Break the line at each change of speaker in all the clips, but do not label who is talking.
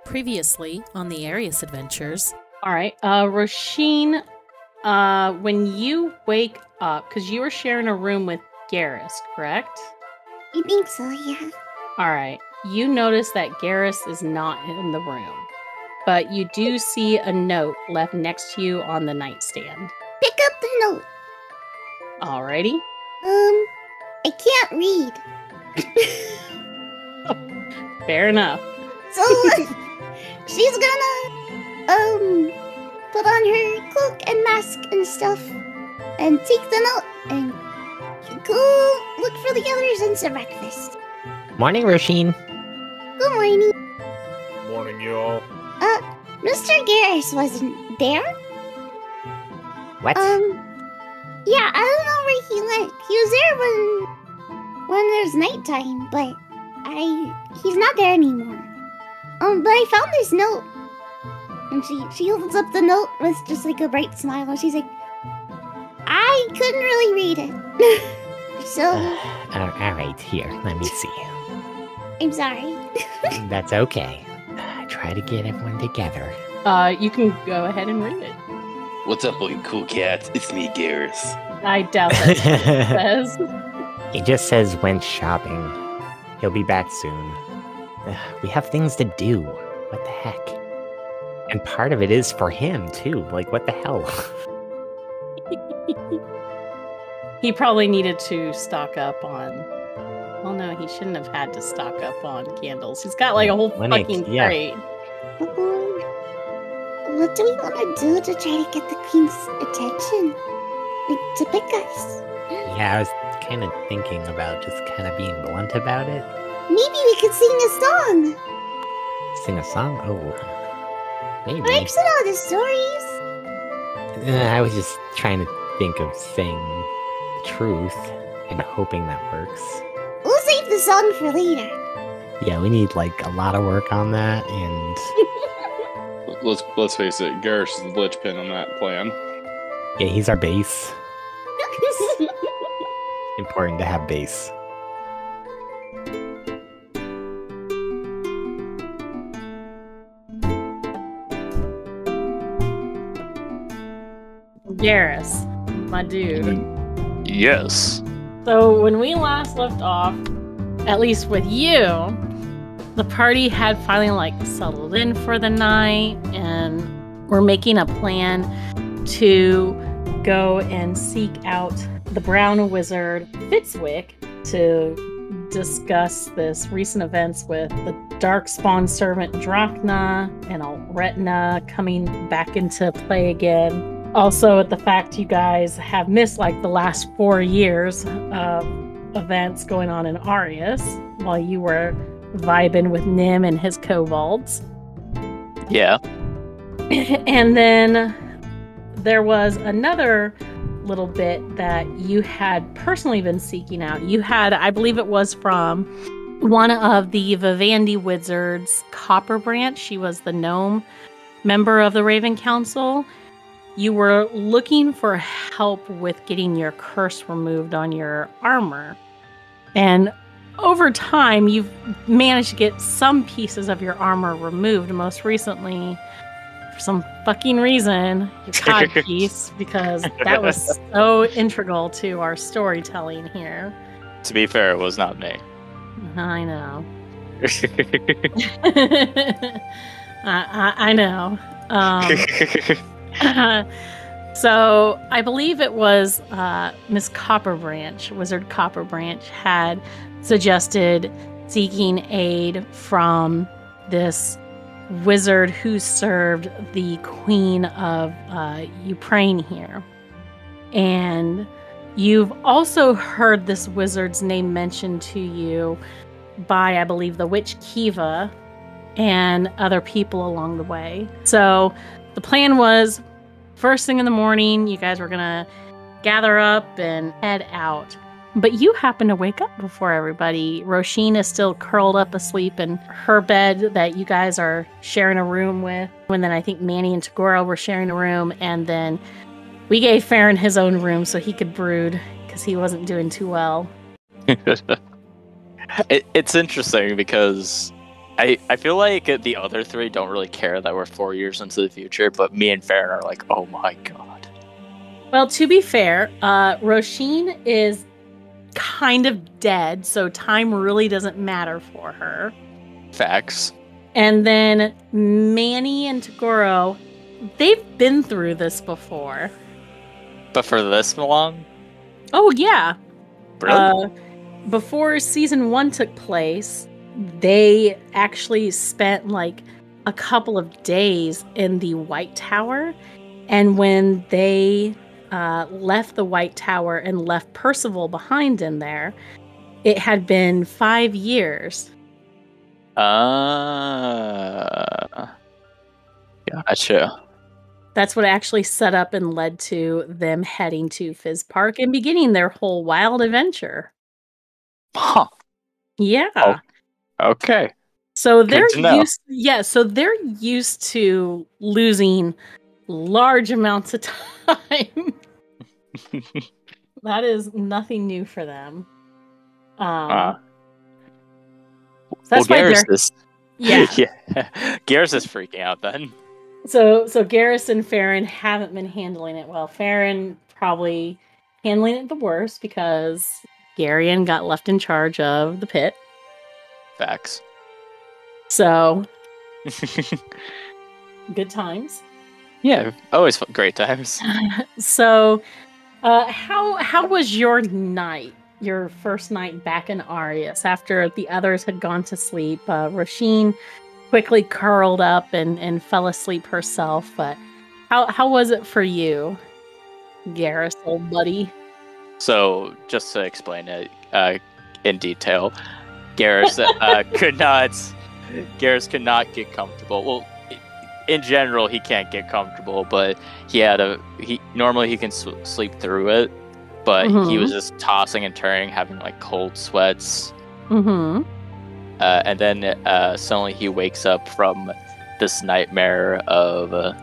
Previously on the Arias adventures.
All right, Roisin, when you wake up, because you were sharing a room with Garus, correct?
I think so, yeah.
All right, you notice that Garus is not in the room, but you do see a note left next to you on the nightstand.
Pick up the note.
Alrighty.
I can't read.
Fair enough.
So, she's gonna, put on her cloak and mask and stuff, and take the note, and go look for the others and some breakfast.
Morning, Roisin.
Good morning.
Morning, y'all.
Mr. Garus wasn't there?
What?
Yeah, I don't know where he went. He was there when there's nighttime, but he's not there anymore. But I found this note. And she holds up the note with just like a bright smile, and she's like, I couldn't really read it. So...
Alright, here, let me see.
I'm sorry.
That's okay. I try to get everyone together.
You can go ahead and read it.
What's up, all you cool cats? It's me, Garus.
I doubt that's what it says.
It just says went shopping. He'll be back soon. We have things to do. What the heck? And part of it is for him, too. Like, what the hell?
He probably needed to stock up on... Well, no, he shouldn't have had to stock up on candles. He's got like a whole fucking crate.
What do we want to do to try to get the queen's attention? Like, to pick us?
Yeah, I was kind of thinking about just kind of being blunt about it.
Maybe we could sing a song.
Sing a song? Oh, maybe.
Rick's and all the stories.
I was just trying to think of saying the truth and hoping that works.
We'll save the song for later.
Yeah, we need like a lot of work on that, and
Let's face it, Garus is the linchpin on that plan.
yeah, he's our base. Important to have base.
Garus, my dude.
Yes.
So when we last left off, at least with you, the party had finally like settled in for the night, and we're making a plan to go and seek out the brown wizard Fitwick to discuss this recent events with the darkspawn servant Drachna and Retna coming back into play again. Also, the fact you guys have missed like the last 4 years of events going on in Arias while you were vibing with Nim and his kobolds.
Yeah.
And then there was another little bit that you had personally been seeking out. You had, I believe it was from one of the Vivendi wizards, Copper Branch. She was the gnome member of the Raven Council. You were looking for help with getting your curse removed on your armor. And over time, you've managed to get some pieces of your armor removed. Most recently, for some fucking reason, your cod piece, because that was so integral to our storytelling here.
To be fair, it was not me.
I know. I know. So I believe it was Miss Copperbranch, Wizard Copperbranch, had suggested seeking aid from this wizard who served the Queen of Uprain here. And you've also heard this wizard's name mentioned to you by, I believe, the witch Kiva and other people along the way. So the plan was, first thing in the morning, you guys were gonna gather up and head out. But you happen to wake up before everybody. Roisin is still curled up asleep in her bed that you guys are sharing a room with. And then I think Manny and Tagora were sharing a room. And then we gave Farron his own room so he could brood because he wasn't doing too well.
It's interesting because
I feel like the other three don't really care that we're 4 years into the future, but me and Farron are like, oh my god.
Well, to be fair, Roisin is kind of dead, so time really doesn't matter for her.
Facts.
And then Manny and Tagoro, they've been through this before.
But for this long?
Oh, yeah.
Really?
Before season 1 took place, they actually spent like a couple of days in the White Tower. And when they left the White Tower and left Percival behind in there, it had been 5 years.
Gotcha.
That's what actually set up and led to them heading to Fizz Park and beginning their whole wild adventure.
Huh.
Yeah.
Oh, okay.
So they're
Good to know.
they're used to losing large amounts of time. That is nothing new for them. So that's why
Garus is
yeah.
Garus is freaking out then.
So Garus and Farron haven't been handling it well. Farron probably handling it the worst because Garion got left in charge of the pit.
Facts.
So good times.
Yeah, always great times.
So how was your night? Your first night back in Arias after the others had gone to sleep? Roisin quickly curled up and fell asleep herself. But how was it for you, Garrus, old buddy?
So, just to explain it in detail, Garus could not get comfortable. Well, in general, he can't get comfortable, but normally he can sleep through it. But he was just tossing and turning, having like cold sweats.
Mm-hmm.
And then suddenly he wakes up from this nightmare of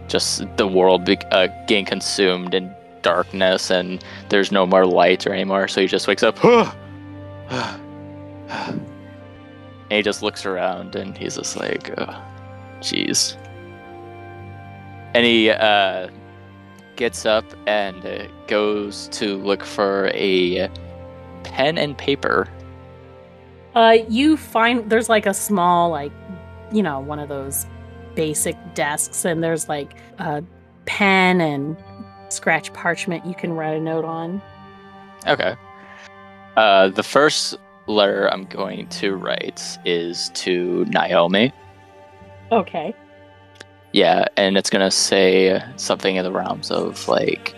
just the world getting consumed in darkness, and there's no more light or anymore. So he just wakes up, and he just looks around, and he's just like, "Jeez." And he gets up and goes to look for a pen and paper.
You find there's like a small, like, one of those basic desks, and there's like a pen and scratch parchment you can write a note on.
Okay. The first letter I'm going to write is to Naomi.
Okay.
Yeah, and it's gonna say something in the realms of like,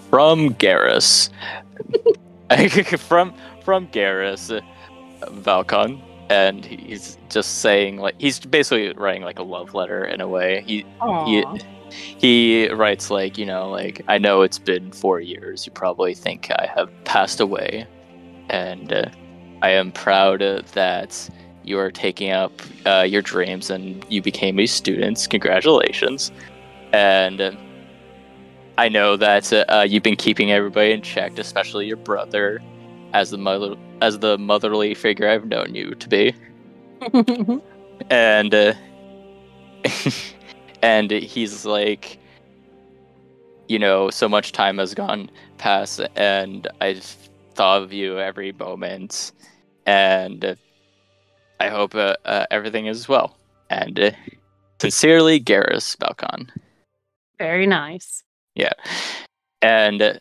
from Garus, from Garus, Valcon, and he's just saying like he's basically writing like a love letter in a way. He writes like, like, I know it's been 4 years. You probably think I have passed away, and I am proud that you are taking up your dreams and you became a student. Congratulations. And I know that you've been keeping everybody in check, especially your brother, as the motherly figure I've known you to be. And and he's like, so much time has gone past, and I've thought of you every moment, and I hope everything is well. And sincerely, Garus Balcon.
Very nice.
Yeah. And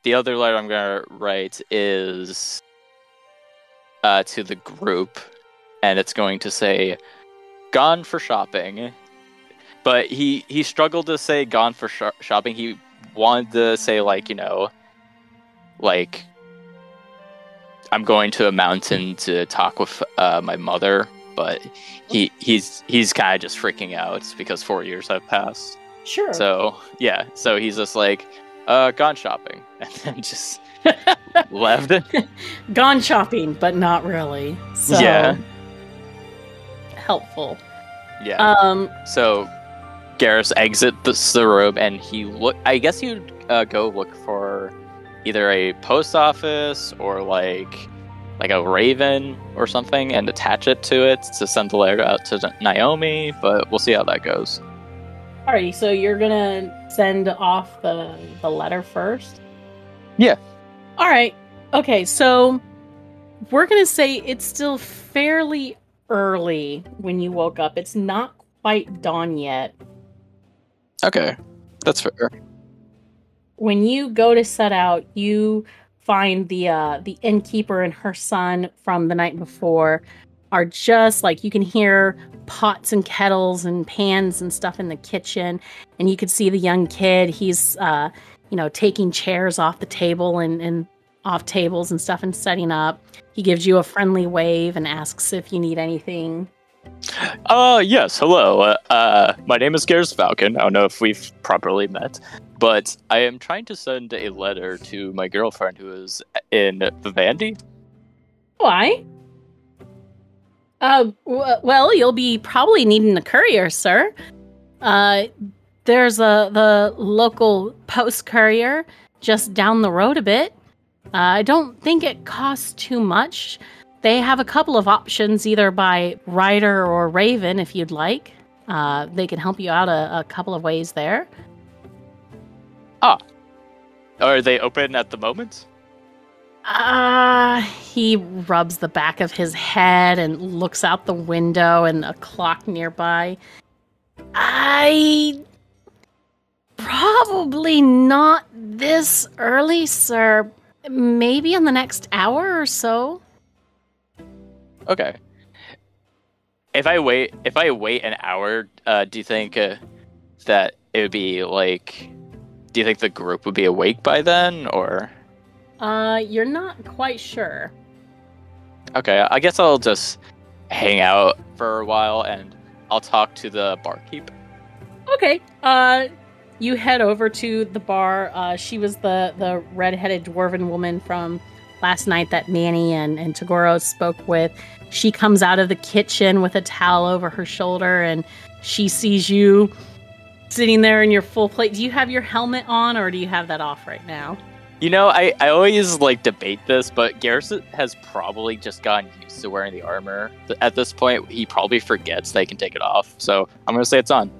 the other letter I'm going to write is to the group, and it's going to say, gone for shopping. But he struggled to say gone for shopping. He wanted to say, like, like, I'm going to a mountain to talk with my mother, but he's kind of just freaking out because 4 years have passed.
Sure.
So yeah, so he's just like, gone shopping, and then just left.
Gone shopping, but not really. So
yeah.
Helpful.
Yeah. So Garus exits the room, and I guess he'd go look for either a post office or like like a raven or something and attach it to it to send the letter out to Naomi, but we'll see how that goes.
Alrighty, so you're gonna send off the letter first?
Yeah.
Alright. Okay, so we're gonna say it's still fairly early when you woke up. It's not quite dawn yet.
Okay, that's fair.
When you go to set out, you find the innkeeper and her son from the night before are just like, you can hear pots and kettles and pans and stuff in the kitchen, and you can see the young kid. He's taking chairs off the table and off tables and stuff and setting up. He gives you a friendly wave and asks if you need anything.
Yes, hello. My name is Garus Falcon. I don't know if we've properly met, but I am trying to send a letter to my girlfriend who is in Vivendi.
Why? Well, you'll be probably needing a courier, sir. There's the local post courier just down the road a bit. I don't think it costs too much. They have a couple of options, either by rider or raven, if you'd like. They can help you out a couple of ways there.
Ah. Are they open at the moment?
He rubs the back of his head and looks out the window and a clock nearby. Probably not this early, sir. Maybe in the next hour or so.
Okay. If I wait an hour, do you think that it would be like? Do you think the group would be awake by then, or?
You're not quite sure.
Okay, I guess I'll just hang out for a while and I'll talk to the barkeep.
Okay. You head over to the bar. She was the red-headed dwarven woman from last night that Manny and Tagoro spoke with. She comes out of the kitchen with a towel over her shoulder, and she sees you sitting there in your full plate. Do you have your helmet on, or do you have that off right now?
You know, I always debate this, but Garus has probably just gotten used to wearing the armor. At this point, he probably forgets that he can take it off. So I'm going to say it's on.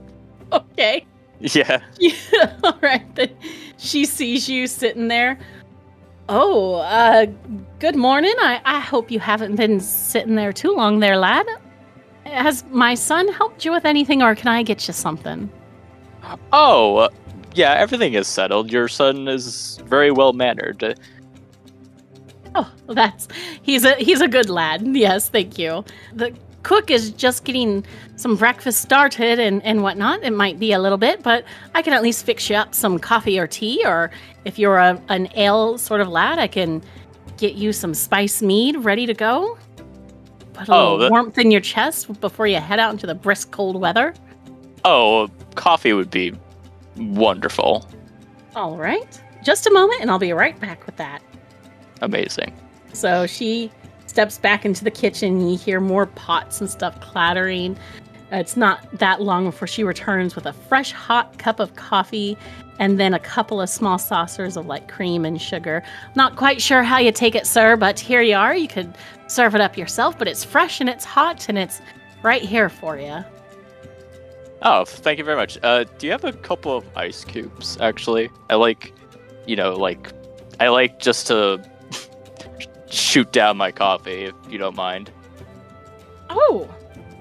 Okay.
Yeah.
All right. Then she sees you sitting there. Oh, good morning. I hope you haven't been sitting there too long there, lad. Has my son helped you with anything, or can I get you something?
Oh, yeah, everything is settled. Your son is very well mannered.
Oh, he's a good lad. Yes, thank you. The cook is just getting some breakfast started and whatnot. It might be a little bit, but I can at least fix you up some coffee or tea, or if you're an ale sort of lad, I can get you some spice mead ready to go. Put a little warmth in your chest before you head out into the brisk cold weather.
Oh, coffee would be wonderful.
All right. Just a moment, and I'll be right back with that.
Amazing.
So she steps back into the kitchen. You hear more pots and stuff clattering. It's not that long before she returns with a fresh, hot cup of coffee and then a couple of small saucers of cream and sugar. Not quite sure how you take it, sir, but here you are. You could serve it up yourself, but it's fresh and it's hot and it's right here for you.
Oh, thank you very much. Do you have a couple of ice cubes, actually? I like just to shoot down my coffee, if you don't mind.
Oh,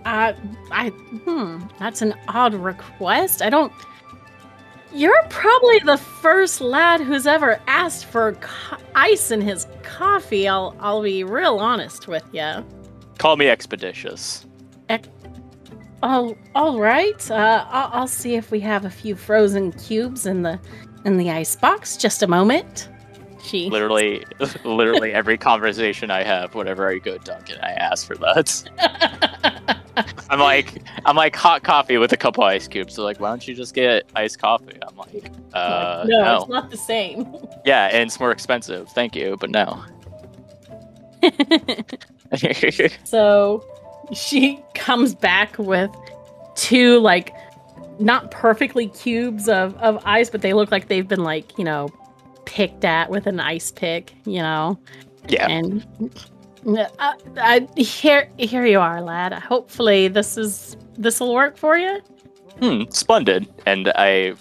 that's an odd request. You're probably the first lad who's ever asked for ice in his coffee. I'll be real honest with you.
Call me expeditious.
All right. I'll see if we have a few frozen cubes in the ice box. Just a moment. She
literally every conversation I have, whenever I go to Dunkin', I ask for that. I'm like hot coffee with a couple ice cubes. So why don't you just get iced coffee? I'm like, no,
it's not the same.
Yeah, and it's more expensive. Thank you, but no.
So she comes back with two not perfectly cubes of ice, but they look like they've been picked at with an ice pick,
Yeah.
And Here you are, lad. Hopefully this will work for you.
Splendid. And I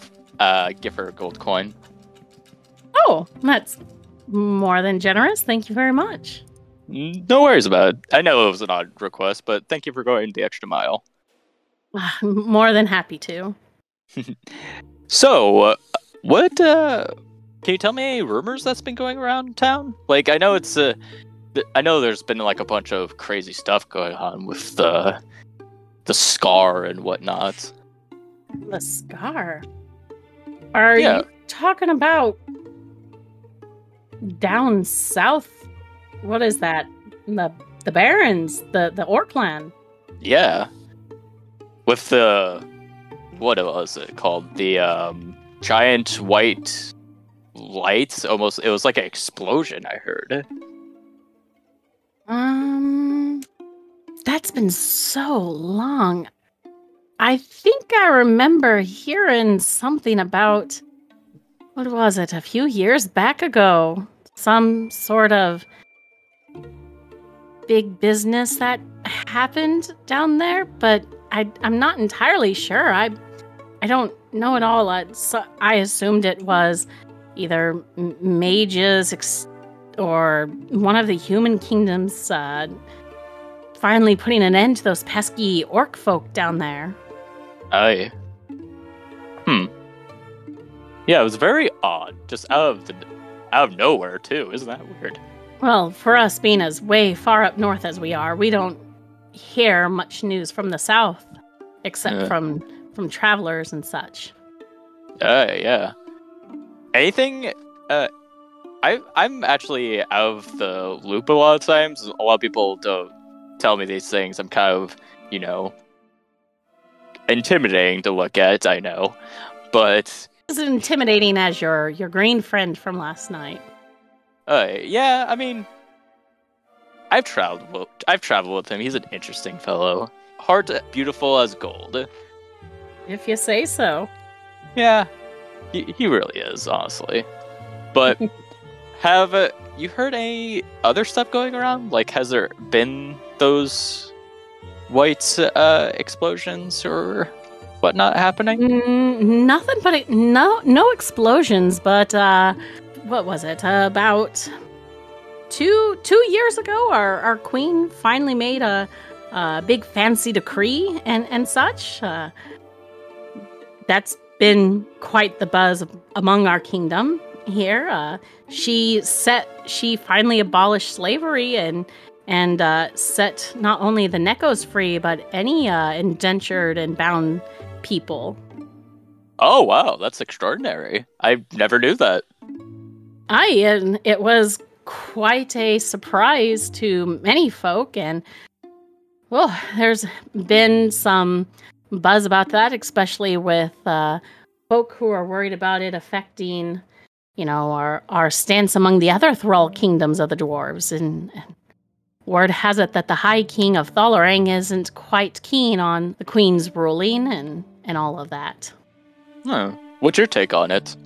give her a gold coin.
Oh, that's more than generous. Thank you very much.
No worries about it. I know it was an odd request, but thank you for going the extra mile.
More than happy to.
So, what, can you tell me any rumors that's been going around town? Like, I know I know there's been, like, a bunch of crazy stuff going on with the scar and whatnot.
The scar? Are you talking about down south? What is that? The Barrens, the Orc clan.
Yeah. With what was it called? The giant white lights. Almost, it was like an explosion. I heard.
That's been so long. I think I remember hearing something about, what was it, a few years back ago? Some sort of big business that happened down there, but I'm not entirely sure. I don't know at all. I assumed it was either mages or one of the human kingdoms finally putting an end to those pesky orc folk down there.
Aye. Yeah, it was very odd. Just out of nowhere, too. Isn't that weird?
Well, for us being as way far up north as we are, we don't hear much news from the south, except from travelers and such.
Yeah. Anything? I'm actually out of the loop a lot of times. A lot of people don't tell me these things. I'm kind of, intimidating to look at, I know. But
as intimidating as your green friend from last night.
Yeah, I mean, I've traveled with him. He's an interesting fellow. Heart beautiful as gold.
If you say so.
Yeah, he really is, honestly. But have you heard any other stuff going around? Like, has there been those white explosions or whatnot happening?
Nothing, but no explosions. But what was it? About two years ago, our queen finally made a big fancy decree and such. That's been quite the buzz among our kingdom here. She finally abolished slavery and set not only the Nekos free, but any indentured and bound people.
Oh wow, that's extraordinary. I never knew that.
And it was quite a surprise to many folk, and well, there's been some buzz about that, especially with folk who are worried about it affecting, our stance among the other thrall kingdoms of the dwarves. And word has it that the High King of Thalorang isn't quite keen on the Queen's ruling and all of that.
Oh, what's your take on it?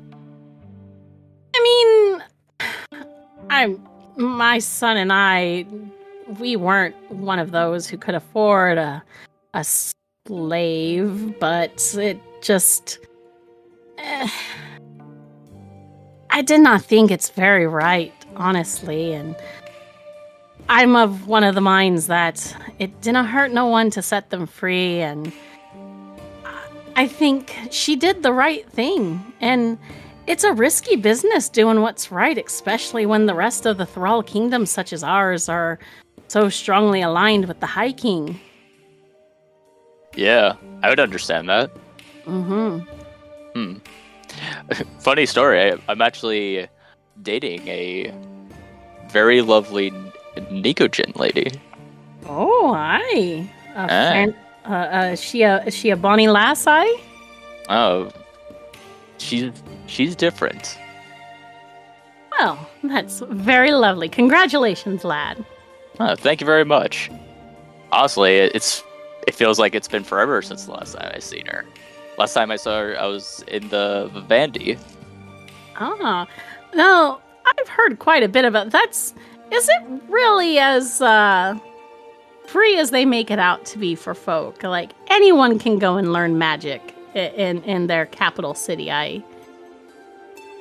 I mean, my son and I, we weren't one of those who could afford a slave, but it just... I did not think it's very right, honestly, and I'm of one of the minds that it didn't hurt no one to set them free, and I think she did the right thing, and it's a risky business doing what's right, especially when the rest of the Thrall kingdoms, such as ours, are so strongly aligned with the High King.
Yeah, I would understand that. Funny story, I'm actually dating a very lovely Nikojin lady.
Oh, aye. Is she a bonny lass, aye?
Oh, she's different.
Well, that's very lovely. Congratulations, lad.
Oh, thank you very much. Honestly, it feels like it's been forever since the last time I seen her. Last time I saw her, I was in the Vandy.
Ah, no, I've heard quite a bit about that's is it really as free as they make it out to be for folk? Like, anyone can go and learn magic in their capital city. I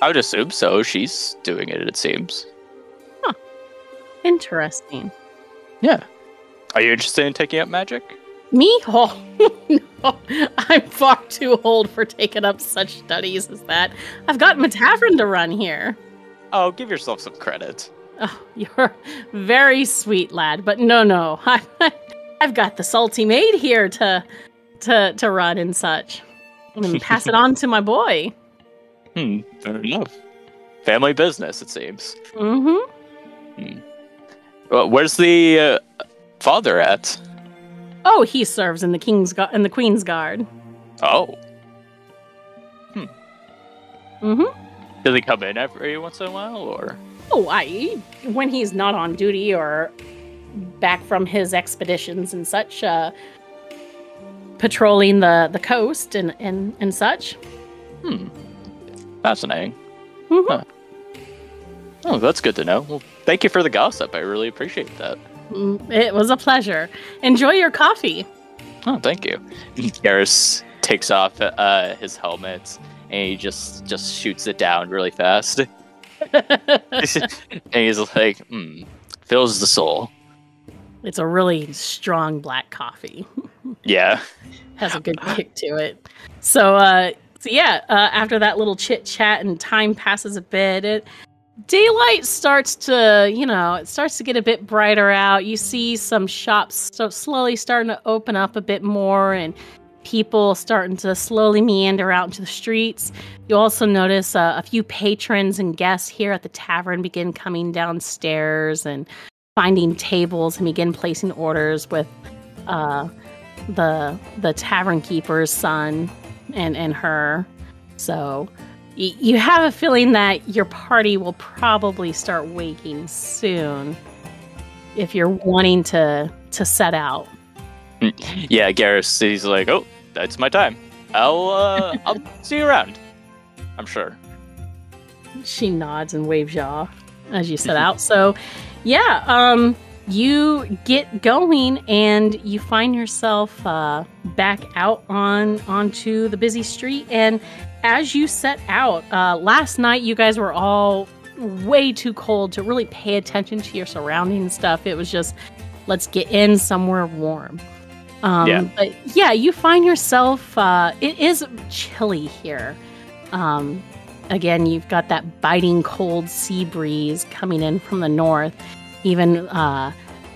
would assume so. She's doing it seems.
Huh. Interesting.
Yeah. Are you interested in taking up magic?
Me? Oh, no. I'm far too old for taking up such studies as that. I've got my tavern to run here.
Oh, give yourself some credit.
Oh, you're very sweet, lad. But no. I've got the salty maid here to run and such. And pass it on to my boy.
Fair enough. Family business, it seems.
Mm-hmm.
Well, where's the father at?
Oh, he serves in the Queen's Guard.
Oh.
Mm-hmm.
Does he come in every once in a while, or?
Oh, when he's not on duty or back from his expeditions and such, patrolling the coast and such.
Fascinating.
Mm-hmm.
Huh. Oh, that's good to know. Well, thank you for the gossip. I really appreciate that.
It was a pleasure. Enjoy your coffee.
Oh, thank you. Garus takes off his helmet and he just shoots it down really fast. And he's like, fills the soul.
It's a really strong black coffee.
Yeah.
Has a good kick to it. So after that little chit chat and time passes a bit, daylight starts to get a bit brighter out. You see some shops slowly starting to open up a bit more and people starting to slowly meander out into the streets. You also notice a few patrons and guests here at the tavern begin coming downstairs and finding tables and begin placing orders with the tavern keeper's son and her. So you have a feeling that your party will probably start waking soon if you're wanting to set out.
Yeah, Garus, he's like, oh, that's my time. I'll see you around. I'm sure.
She nods and waves y'all as you set out. So, yeah, you get going and you find yourself back out onto the busy street. And as you set out, last night you guys were all way too cold to really pay attention to your surrounding stuff. It was just, let's get in somewhere warm. But yeah, you find yourself, it is chilly here. Again, you've got that biting cold sea breeze coming in from the north, even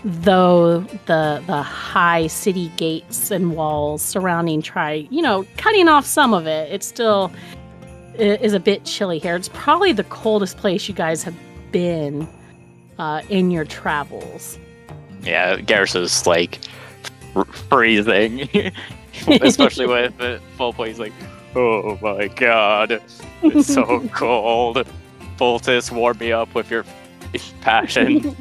though the high city gates and walls surrounding cutting off some of it. It still is a bit chilly here. It's probably the coldest place you guys have been in your travels.
Yeah, Garus is like freezing, especially with the full play. He's like, oh my god, it's so cold. Voltus, warm me up with your passion.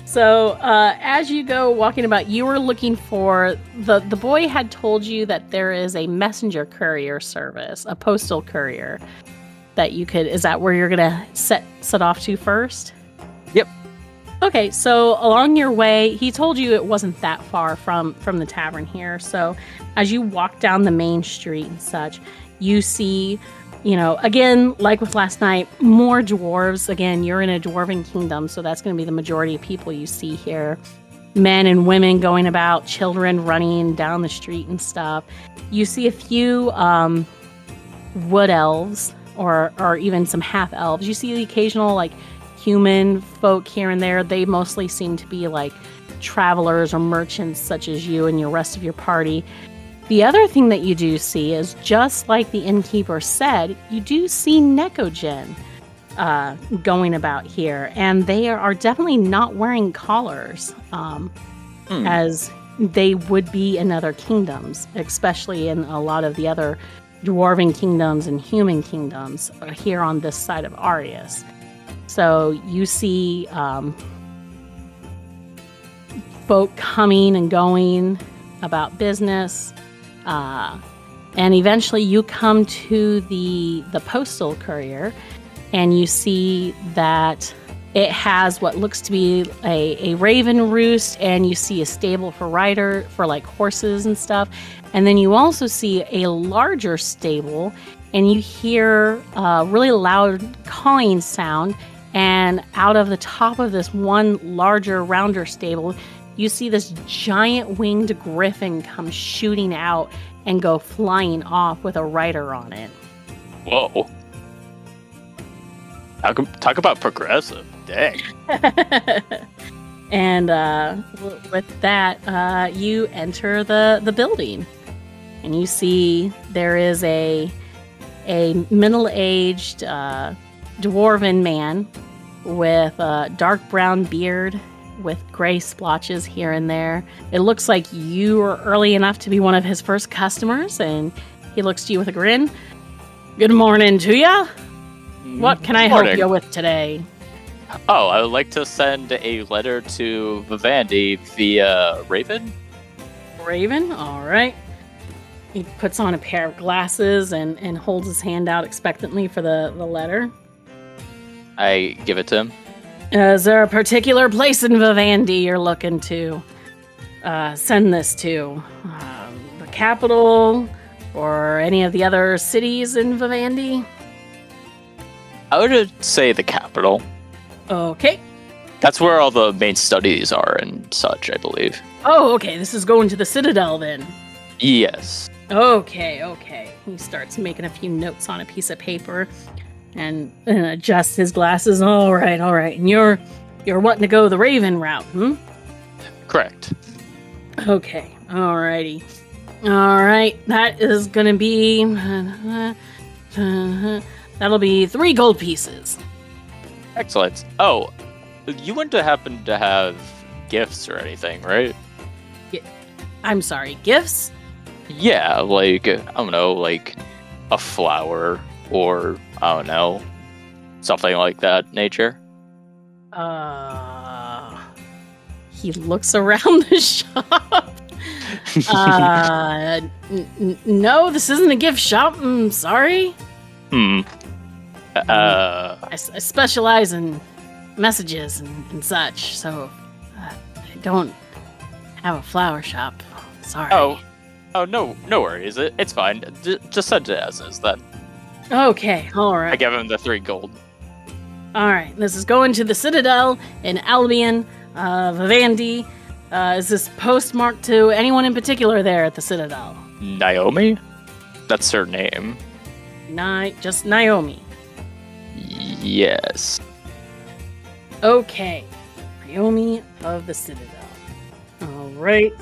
So as you go walking about, you were looking for the boy had told you that there is a messenger courier service, a postal courier that you could. Is that where you're gonna set off to first?
Yep.
Okay, so along your way, he told you it wasn't that far from the tavern here. So as you walk down the main street and such, you see, again, like with last night, more dwarves. Again, you're in a dwarven kingdom, so that's going to be the majority of people you see here. Men and women going about, children running down the street and stuff. You see a few wood elves or even some half elves. You see the occasional human folk here and there. They mostly seem to be travelers or merchants such as you and your rest of your party. The other thing that you do see is, just like the innkeeper said, you do see Nekogen going about here, and they are definitely not wearing collars, as they would be in other kingdoms, especially in a lot of the other dwarven kingdoms and human kingdoms here on this side of Arias. So you see folk coming and going about business. And eventually you come to the postal courier, and you see that It has what looks to be a raven roost, and you see a stable for like horses and stuff. And then you also see a larger stable, and you hear a really loud cawing sound. And out of the top of this one larger, rounder stable, you see this giant winged griffin come shooting out and go flying off with a rider on it.
Whoa. Talk about progressive. Dang.
And with that, you enter the building. And you see there is a middle-aged dwarven man with a dark brown beard with gray splotches here and there. It looks like you were early enough to be one of his first customers, and he looks to you with a grin. Good morning to ya. What can I help you with today?
Oh, I would like to send a letter to Vivendi via Raven.
Raven? All right. He puts on a pair of glasses and holds his hand out expectantly for the letter.
I give it to him.
Is there a particular place in Vivendi you're looking to send this to? The capital or any of the other cities in Vivendi?
I would say the capital.
Okay. That's
where all the main studies are and such, I believe.
Oh, okay. This is going to the Citadel then.
Yes.
Okay. He starts making a few notes on a piece of paper and adjusts his glasses. All right. And you're wanting to go the Raven route,
Correct.
Okay. Alrighty. All right. That is going to be... that'll be 3 gold pieces.
Excellent. Oh, you wouldn't happen to have gifts or anything, right?
I'm sorry, gifts?
Yeah, like, I don't know, like a flower or, I don't know, something like that nature.
He looks around the shop. No, this isn't a gift shop. I'm sorry. I specialize in messages and such, so I don't have a flower shop. Sorry.
Oh, no worries. It's fine. Just send it as is then.
Okay, all right.
I give him the 3 gold.
All right, this is going to the Citadel in Albion, Vivendi. Is this postmarked to anyone in particular there at the Citadel?
Naomi? That's her name.
Just Naomi.
Yes.
Okay. Naomi of the Citadel. All right.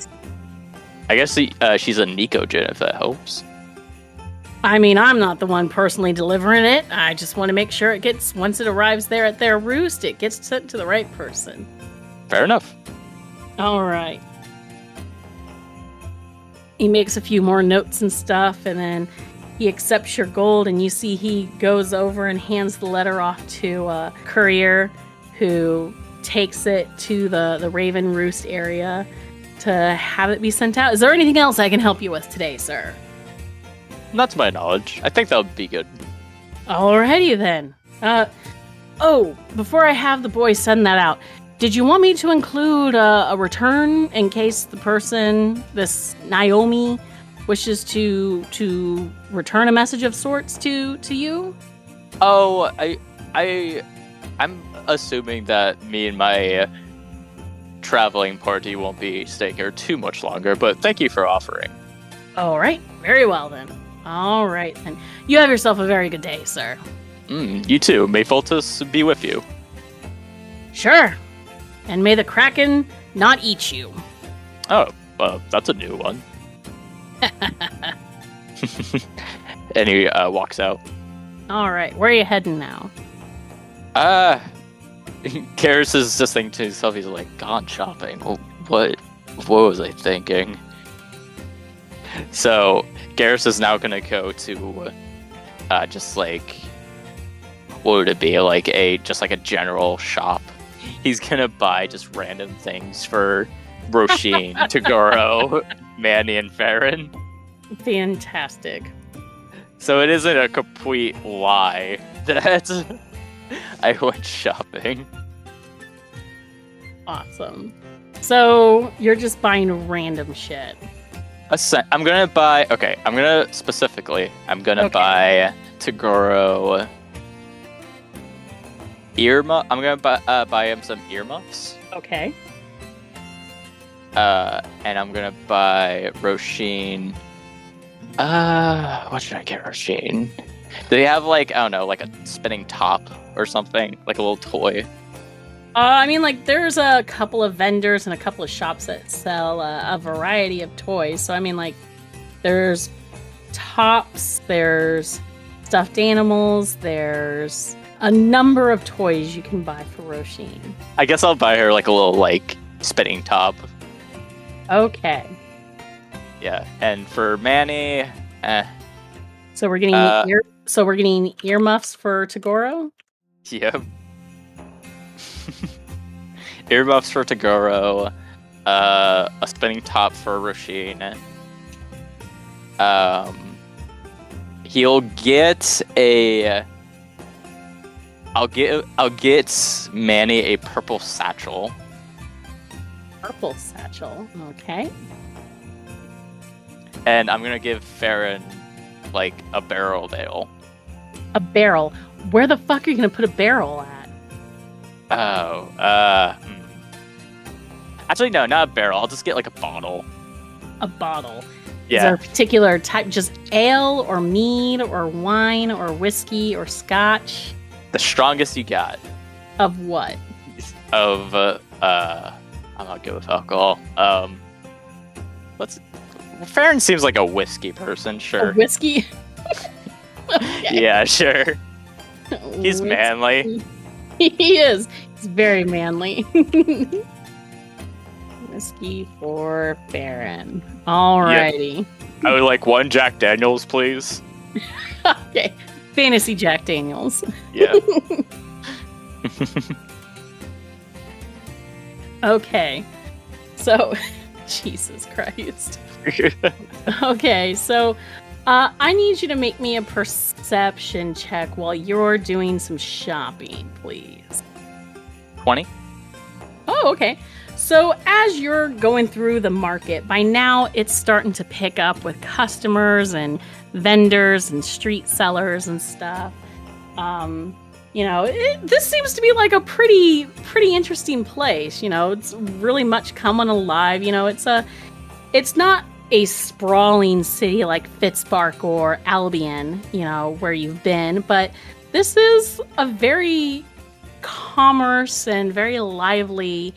I guess she's a Nicogen, if that helps.
I mean, I'm not the one personally delivering it. I just want to make sure once it arrives there at their roost, it gets sent to the right person.
Fair enough.
All right. He makes a few more notes and stuff, and then he accepts your gold, and you see he goes over and hands the letter off to a courier who takes it to the Raven Roost area to have it be sent out. Is there anything else I can help you with today, sir?
Not to my knowledge. I think that would be good.
Alrighty then. Before I have the boys send that out, did you want me to include a return in case the person, this Naomi, wishes to return a message of sorts to you?
Oh, I'm assuming that me and my traveling party won't be staying here too much longer, but thank you for offering.
All right, very well then. All right then. You have yourself a very good day, sir.
You too. May Fultus be with you.
Sure. And may the Kraken not eat you.
Oh, that's a new one. And he walks out.
All right, where are you heading now?
Garus is just thinking to himself, he's like, gone shopping. What was I thinking? So, Garus is now gonna go to, just like, what would it be? Like just like a general shop. He's gonna buy just random things for Roisin, Tagoro, Manny, and Farron.
Fantastic.
So it isn't a complete lie that I went shopping.
Awesome. So you're just buying random shit.
I'm gonna buy. Okay, I'm gonna buy Tagoro earmuff. I'm gonna buy him some earmuffs.
Okay.
And I'm gonna buy Roisin. What should I get Roisin? Do they have like, I don't know, like a spinning top or something, like a little toy?
I mean, like, there's a couple of vendors and a couple of shops that sell a variety of toys. So, I mean, like, there's tops, there's stuffed animals, there's a number of toys you can buy for Roisin.
I guess I'll buy her like a little like spinning top.
Okay.
Yeah, and for Manny,
So we're getting earmuffs for Tagoro.
Yep. Earmuffs for Tagoro, a spinning top for Roisin. He'll get a. I'll get Manny a purple satchel.
Purple satchel. Okay.
And I'm gonna give Farron like a barrel ale.
A barrel. Where the fuck are you gonna put a barrel at?
Oh, actually, no, not a barrel. I'll just get like a bottle.
A bottle.
Yeah.
Is there a particular type, just ale or mead or wine or whiskey or scotch?
The strongest you got.
Of what?
Of I'm not good with alcohol. Farron seems like a whiskey person. Sure.
A whiskey. Okay.
Yeah, sure. He's
Whiskey.
manly.
He is. He's very manly. Whiskey for Farron. Alrighty.
I would like one Jack Daniels, please.
Okay. Fantasy Jack Daniels.
Yeah.
Okay. So, Jesus Christ. Okay, so I need you to make me a perception check while you're doing some shopping, please.
20?
Oh, okay. So as you're going through the market, by now it's starting to pick up with customers and vendors and street sellers and stuff. This seems to be like a pretty interesting place. It's really much coming alive. It's not a sprawling city like Fitzbark or Albion, where you've been, but this is a very commerce and very lively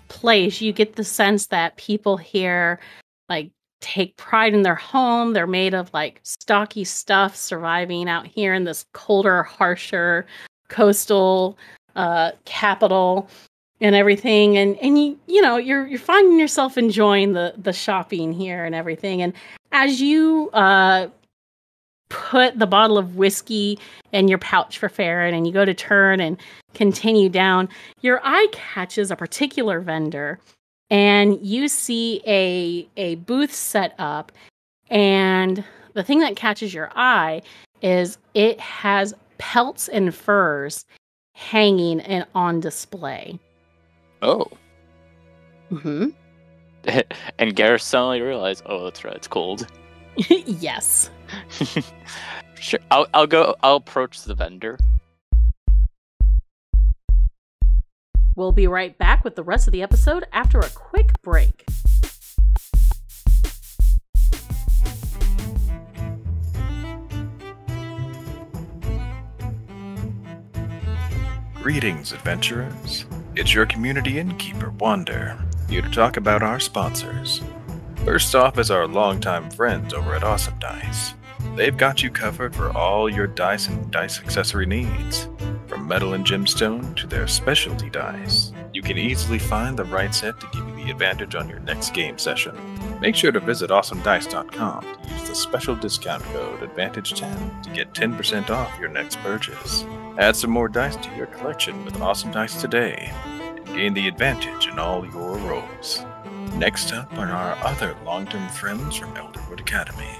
place. You get the sense that people here like take pride in their home. They're made of like stocky stuff, surviving out here in this colder, harsher coastal capital and everything. And you're finding yourself enjoying the shopping here and everything. And as you put the bottle of whiskey in your pouch for Farron and you go to turn and continue down, your eye catches a particular vendor and you see a booth set up, and the thing that catches your eye is it has pelts and furs hanging and on display.
Oh.
Mm-hmm.
And Garus suddenly realized, oh, that's right, it's cold.
Yes.
Sure. I'll approach the vendor.
We'll be right back with the rest of the episode after a quick break.
Greetings, adventurers. It's your community innkeeper, Wander, here to talk about our sponsors. First off is our longtime friends over at Awesome Dice. They've got you covered for all your dice and dice accessory needs. From metal and gemstone to their specialty dice, you can easily find the right set to give you the advantage on your next game session. Make sure to visit awesomedice.com to use the special discount code ADVANTAGE10 to get 10% off your next purchase. Add some more dice to your collection with Awesome Dice today and gain the advantage in all your rolls. Next up are our other long-term friends from Elderwood Academy.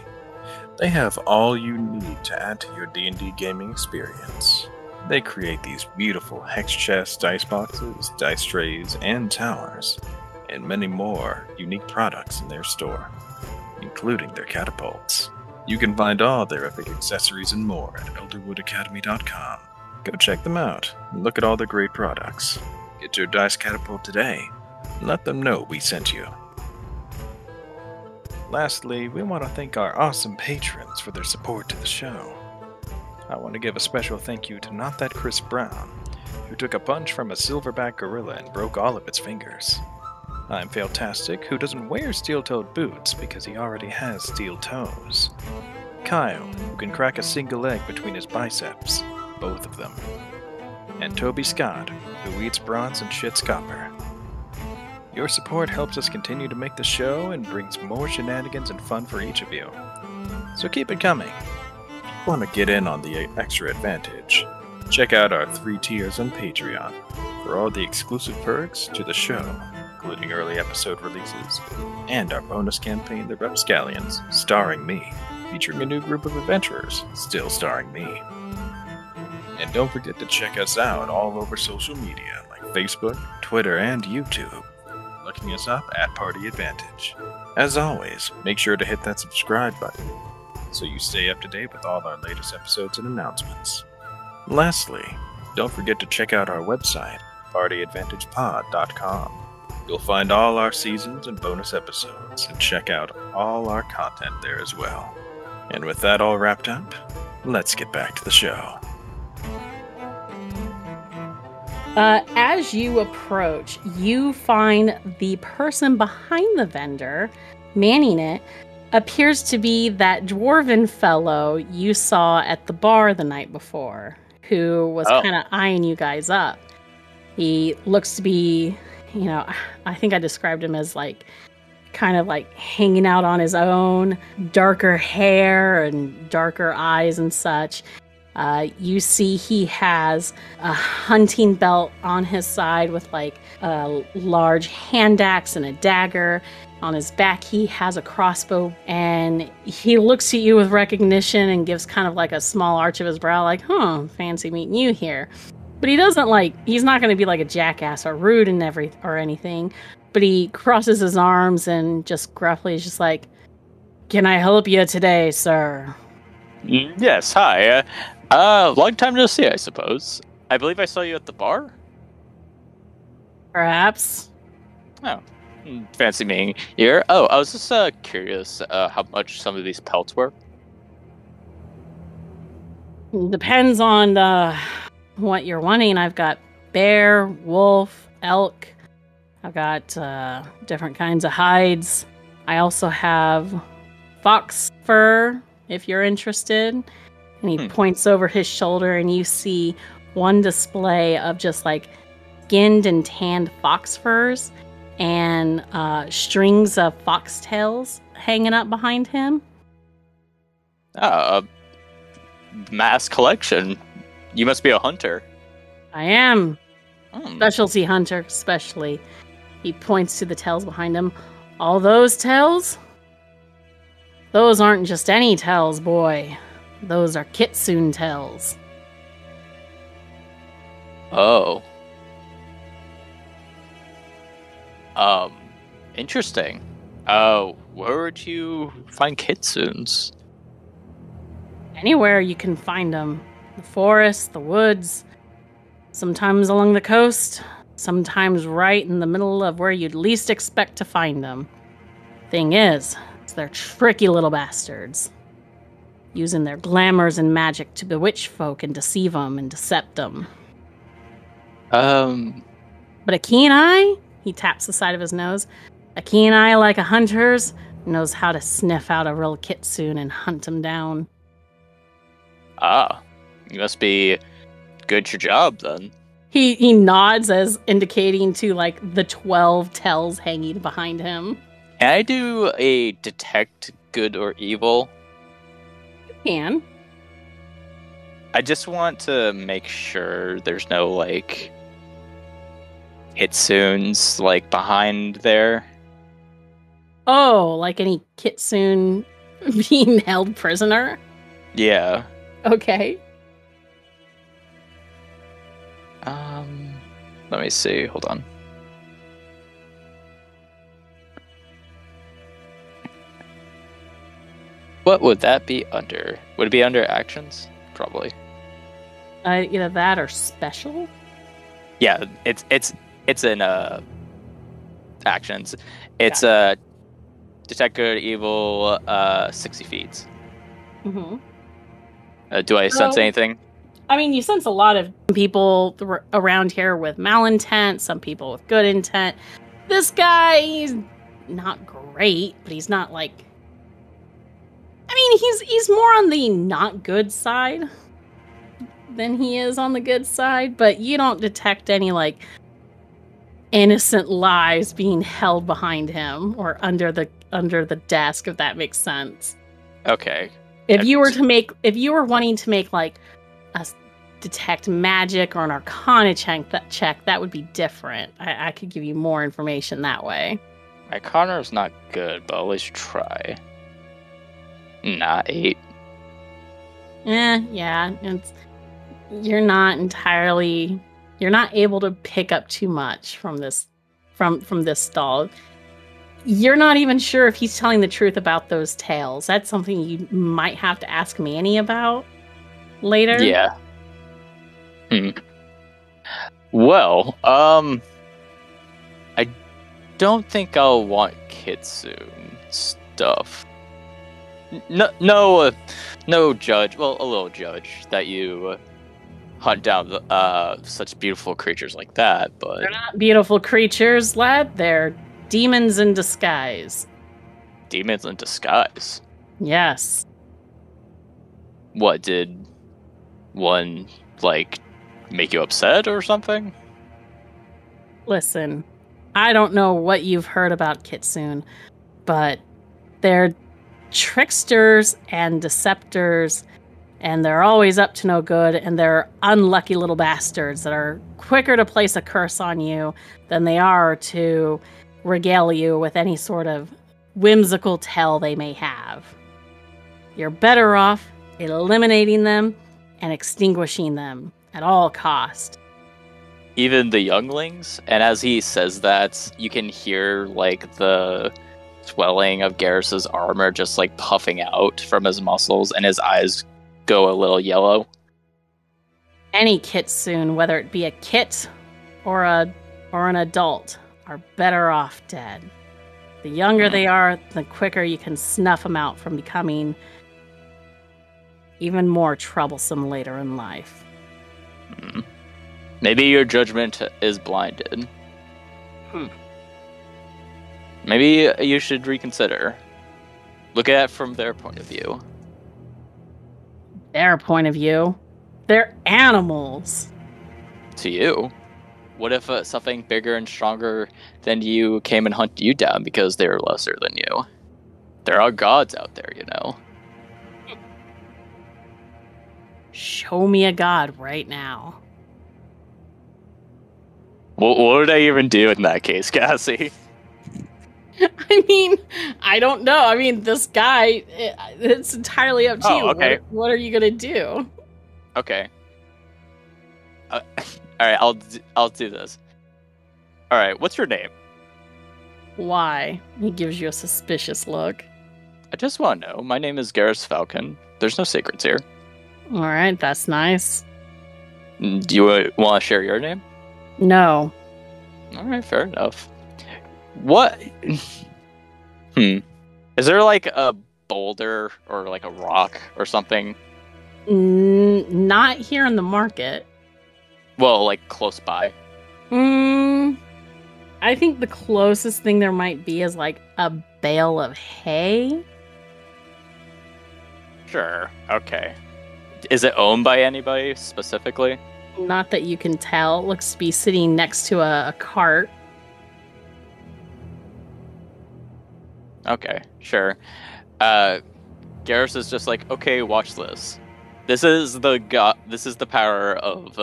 They have all you need to add to your D&D gaming experience. They create these beautiful hex chests, dice boxes, dice trays, and towers, and many more unique products in their store, including their catapults. You can find all their epic accessories and more at elderwoodacademy.com. Go check them out and look at all their great products. Get your dice catapult today and let them know we sent you. Lastly, we want to thank our awesome patrons for their support to the show. I want to give a special thank you to Not That Chris Brown, who took a punch from a silverback gorilla and broke all of its fingers. I'm Failtastic, who doesn't wear steel-toed boots because he already has steel toes. Kyle, who can crack a single egg between his biceps, both of them. And Toby Scott, who eats bronze and shits copper. Your support helps us continue to make the show and brings more shenanigans and fun for each of you. So keep it coming. If you want to get in on the extra advantage, check out our 3 tiers on Patreon for all the exclusive perks to the show, including early episode releases, and our bonus campaign, The Rapscallions, starring me, featuring a new group of adventurers, still starring me. And don't forget to check us out all over social media, like Facebook, Twitter, and YouTube, looking us up at Party Advantage. As always, make sure to hit that subscribe button, so you stay up to date with all our latest episodes and announcements. Lastly, don't forget to check out our website, partyadvantagepod.com. You'll find all our seasons and bonus episodes, and check out all our content there as well. And with that all wrapped up, let's get back to the show.
As you approach, you find the person behind the vendor, manning it, appears to be that dwarven fellow you saw at the bar the night before, who was kind of eyeing you guys up. He looks to be, I think I described him as kind of hanging out on his own, darker hair and darker eyes and such. You see he has a hunting belt on his side with a large hand axe and a dagger. On his back he has a crossbow, and he looks at you with recognition and gives kind of a small arch of his brow fancy meeting you here. But he doesn't he's not going to be a jackass or rude and or anything, but he crosses his arms and just gruffly is just "Can I help you today, sir?"
Yes, hi. Long time no see, I suppose. I believe I saw you at the bar?
Perhaps.
Oh, fancy meeting here. Oh, I was just curious how much some of these pelts were.
Depends on what you're wanting. I've got bear, wolf, elk. I've got different kinds of hides. I also have fox fur, if you're interested. And he points over his shoulder, and you see one display of just skinned and tanned fox furs and strings of foxtails hanging up behind him.
Mass collection. You must be a hunter.
I am. Specialty hunter, especially. He points to the tails behind him. All those tails? Those aren't just any tails, boy. Those are kitsune tails.
Oh. Interesting. Where would you find kitsunes?
Anywhere you can find them. The forest, the woods, sometimes along the coast, sometimes right in the middle of where you'd least expect to find them. Thing is, they're tricky little bastards, using their glamours and magic to bewitch folk and deceive them and decept them. But a keen eye, he taps the side of his nose, a keen eye like a hunter's knows how to sniff out a real kitsune and hunt him down.
You must be good at your job, then.
He nods as indicating to the 12 tails hanging behind him.
Can I do a detect good or evil?
You can.
I just want to make sure there's no kitsunes behind there.
Oh, any kitsune being held prisoner?
Yeah.
Okay.
Let me see. Hold on. What would that be under? Would it be under actions? Probably.
Either that or special.
Yeah, it's in actions. It's detect good, evil, 60 feet.
Mm-hmm.
Do I sense anything?
I mean, you sense a lot of people around here with malintent, some people with good intent. This guy, he's not great, but he's not like... I mean, he's more on the not good side than he is on the good side, but you don't detect any, like, innocent lives being held behind him or under the desk, if that makes sense.
Okay.
If you were wanting to make, like, a detect magic or an arcana check, that would be different. I could give you more information that way.
Arcana is not good, but I'll at least try. Nah, 8.
Yeah. You're not able to pick up too much from this stall. You're not even sure if he's telling the truth about those tales. That's something you might have to ask Manny about later.
Yeah. Well, I don't think I'll want Kitsune stuff. No judge. Well, a little judge that you hunt down such beautiful creatures like that, but
they're not beautiful creatures, lad. They're demons in disguise.
Demons in disguise?
Yes.
What, did one, like, make you upset or something?
Listen, I don't know what you've heard about Kitsune, but they're tricksters and deceptors, and they're always up to no good, and they're unlucky little bastards that are quicker to place a curse on you than they are to regale you with any sort of whimsical tale they may have. You're better off eliminating them and extinguishing them at all cost.
Even the younglings? And as he says that, you can hear, like, the swelling of Garrus's armor just, like, puffing out from his muscles, and his eyes go a little yellow.
Any kitsune, whether it be a kit or an adult, are better off dead. The younger they are, the quicker you can snuff them out from becoming even more troublesome later in life.
Maybe your judgment is blinded. Maybe you should reconsider. Look at it from their point of view.
Their point of view? They're animals.
To you? What if something bigger and stronger than you came and hunted you down because they're lesser than you? There are gods out there, you know.
Show me a god right now.
What would I even do in that case, Cassie?
I mean, I don't know. I mean, this guy, it's entirely up to you.
Okay.
What are you going to do?
Okay. Alright, I'll do this. Alright, what's your name?
Why? He gives you a suspicious look.
I just want to know. My name is Garus Falcon. There's no secrets here.
Alright, that's nice.
Do you want to share your name?
No.
Alright, fair enough. What? Is there like a boulder or like a rock or something?
Not here in the market.
Well, like close by.
I think the closest thing there might be is like a bale of hay.
Sure. Okay. Is it owned by anybody specifically?
Not that you can tell. It looks to be sitting next to a cart.
Okay, sure. Garus is just like, okay, watch this. This is the god. This is the power of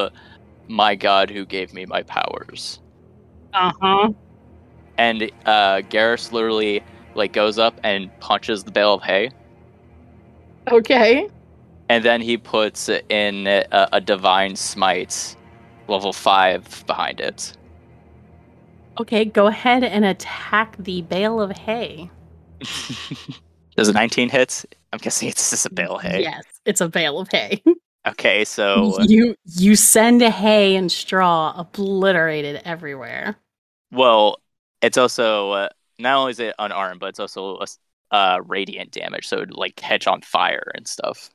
my god who gave me my powers. And Garus literally like goes up and punches the bale of hay.
Okay.
And then he puts in a divine smite level 5 behind it.
Okay, go ahead and attack the bale of hay.
Does a 19 hit? I'm guessing it's just a bale of hay.
Yes, it's a bale of hay.
Okay, so
you send hay and straw obliterated everywhere.
well, it's also not only is it unarmed, but it's also radiant damage, so it would like catch on fire and stuff.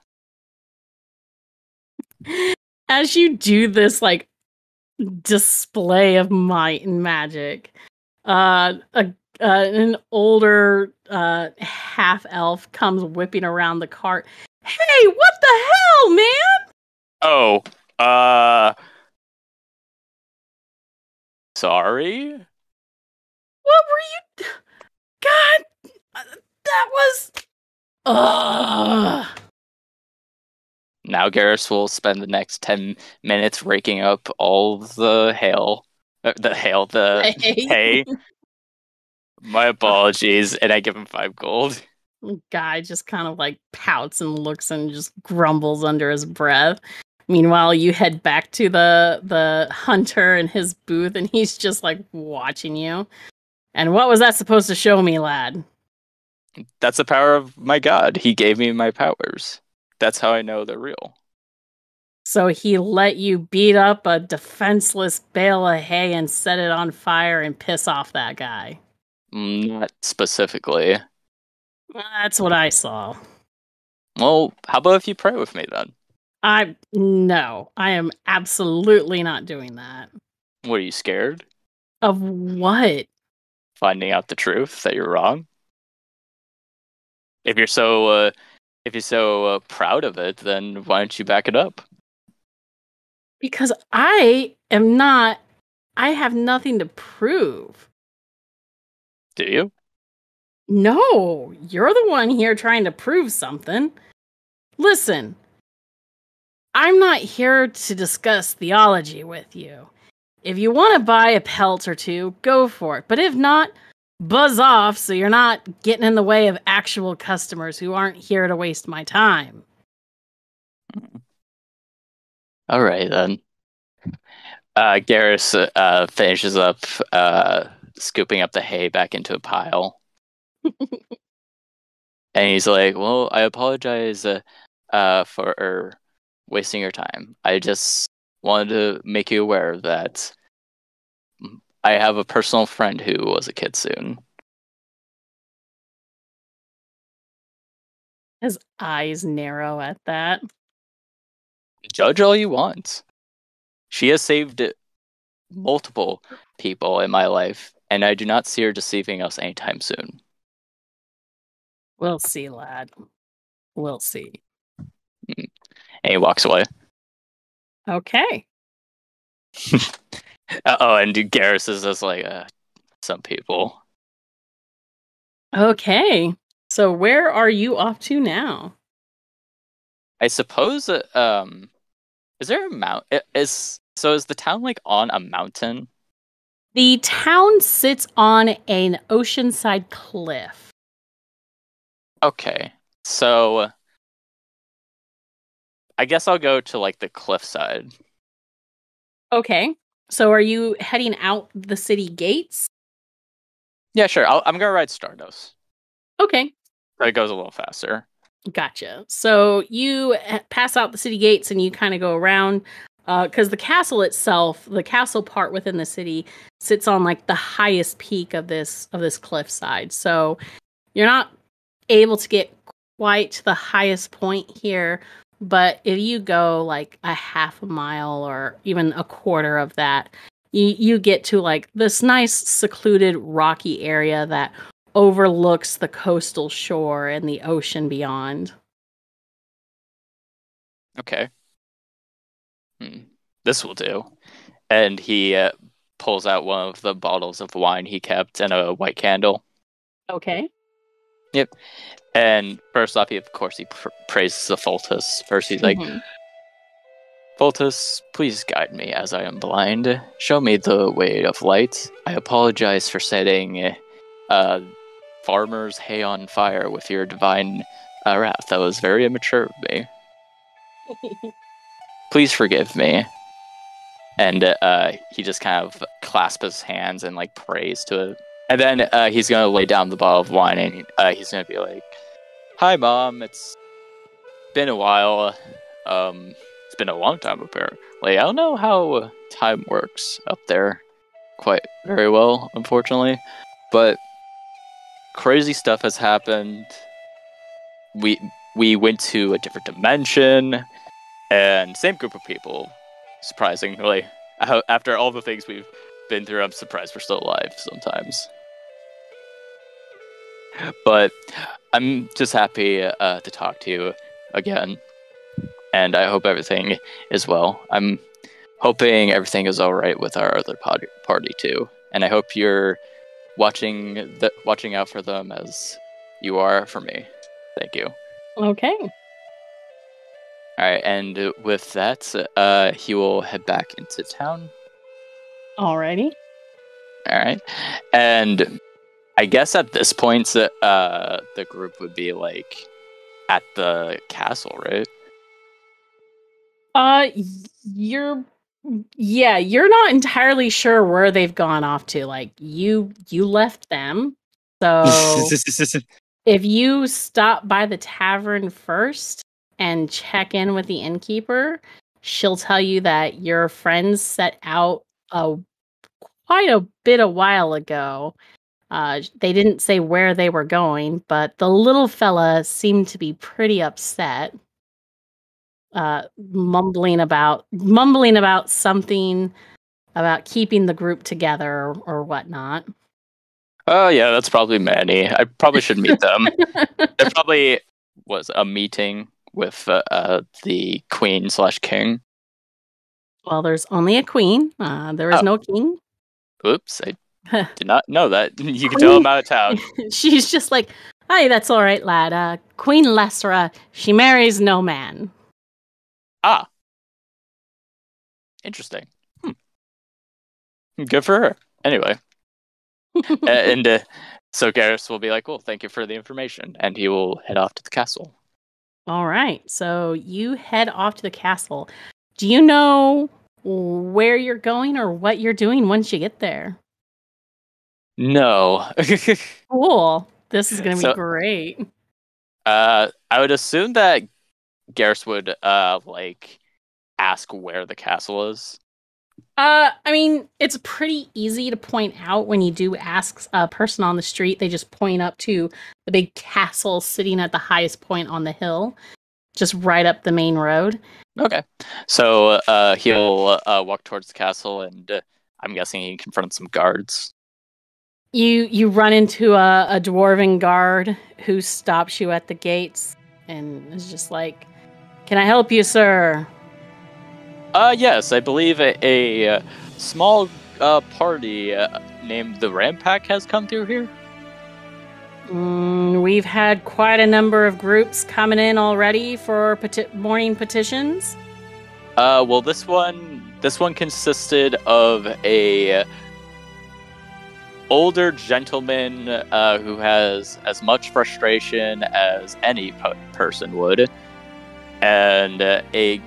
As you do this like display of might and magic, an older half elf comes whipping around the cart. Hey, what the hell, man?
Oh, sorry?
What were you? God, that was. Ugh.
Now Garus will spend the next 10 minutes raking up all the hay. My apologies, and I give him 5 gold.
Guy just kind of like pouts and looks and just grumbles under his breath. Meanwhile, you head back to the hunter in his booth, and he's just like watching you. And what was that supposed to show me, lad?
That's the power of my god. He gave me my powers. That's how I know they're real.
So he let you beat up a defenseless bale of hay and set it on fire and piss off that guy?
Not specifically.
That's what I saw.
Well, how about if you pray with me then?
No, I am absolutely not doing that.
What, are you scared?
Of what?
Finding out the truth that you're wrong? If you're so proud of it, then why don't you back it up?
Because I have nothing to prove.
Do you?
No, you're the one here trying to prove something. Listen, I'm not here to discuss theology with you. If you want to buy a pelt or two, go for it. But if not, buzz off so you're not getting in the way of actual customers who aren't here to waste my time.
All right, then. Garus finishes up scooping up the hay back into a pile. And he's like, well, I apologize for wasting your time. I just wanted to make you aware that I have a personal friend who was a kid soon.
His eyes narrow at that.
Judge all you want. She has saved multiple people in my life, and I do not see her deceiving us anytime soon.
We'll see, lad. We'll see.
And he walks away.
Okay.
And Garrus is just like, some people.
Okay. So where are you off to now?
I suppose, is there a mountain? Is the town like on a mountain?
The town sits on an oceanside cliff.
Okay. So I guess I'll go to like the cliffside.
Okay. So are you heading out the city gates?
Yeah, sure. I'm gonna ride Stardust.
Okay.
So it goes a little faster.
Gotcha. So you pass out the city gates and you kind of go around because the castle itself, the castle part within the city, sits on like the highest peak of this cliffside. So you're not able to get quite to the highest point here, but if you go like a half a mile or even a quarter of that, you get to like this nice secluded rocky area that overlooks the coastal shore and the ocean beyond.
Okay. This will do. And he pulls out one of the bottles of wine he kept and a white candle.
Okay.
Yep. And first off, he praises the Fultus. First, he's like, Fultus, please guide me as I am blind. Show me the way of light. I apologize for setting farmers' hay on fire with your divine wrath. That was very immature of me. Please forgive me. And he just kind of clasps his hands and like prays to it. And then he's gonna lay down the bottle of wine, and he's gonna be like, "Hi, Mom. It's been a while. It's been a long time, apparently. I don't know how time works up there quite very well, unfortunately. But crazy stuff has happened. We went to a different dimension, and same group of people, surprisingly. After all the things we've been through, I'm surprised we're still alive sometimes. But I'm just happy to talk to you again, and I hope everything is well. I'm hoping everything is all right with our other party too, and I hope you're watching out for them as you are for me. Thank you."
Okay.
All right, and with that, he will head back into town.
Alrighty.
All right, and I guess at this point, the group would be like at the castle, right?
You're not entirely sure where they've gone off to. Like you left them, so if you stop by the tavern first and check in with the innkeeper, she'll tell you that your friends set out quite a bit a while ago. They didn't say where they were going, but the little fella seemed to be pretty upset. Mumbling about something about keeping the group together or whatnot.
Oh yeah, that's probably Manny. I probably should meet them. There probably was a meeting with the queen/king.
Well, there's only a queen. There is no king.
Oops, I did not know that. You can tell I'm out of town.
She's just like, "Hey, that's all right, lad. Queen Lesra, she marries no man."
Ah, interesting. Good for her. Anyway. And so Garus will be like, "Well, thank you for the information," and he will head off to the castle.
All right, so you head off to the castle. Do you know where you're going or what you're doing once you get there?
No.
Cool. This is going to be great.
I would assume that Garus would like ask where the castle is.
I mean, it's pretty easy to point out when you do ask a person on the street. They just point up to the big castle sitting at the highest point on the hill, just right up the main road.
Okay. So he'll walk towards the castle, and I'm guessing he confronts some guards.
You run into a dwarven guard who stops you at the gates and is just like, "Can I help you, sir?"
Yes, I believe a small party named the Rampack has come through here.
We've had quite a number of groups coming in already for morning petitions.
Well, this one consisted of a older gentleman who has as much frustration as any person would, and a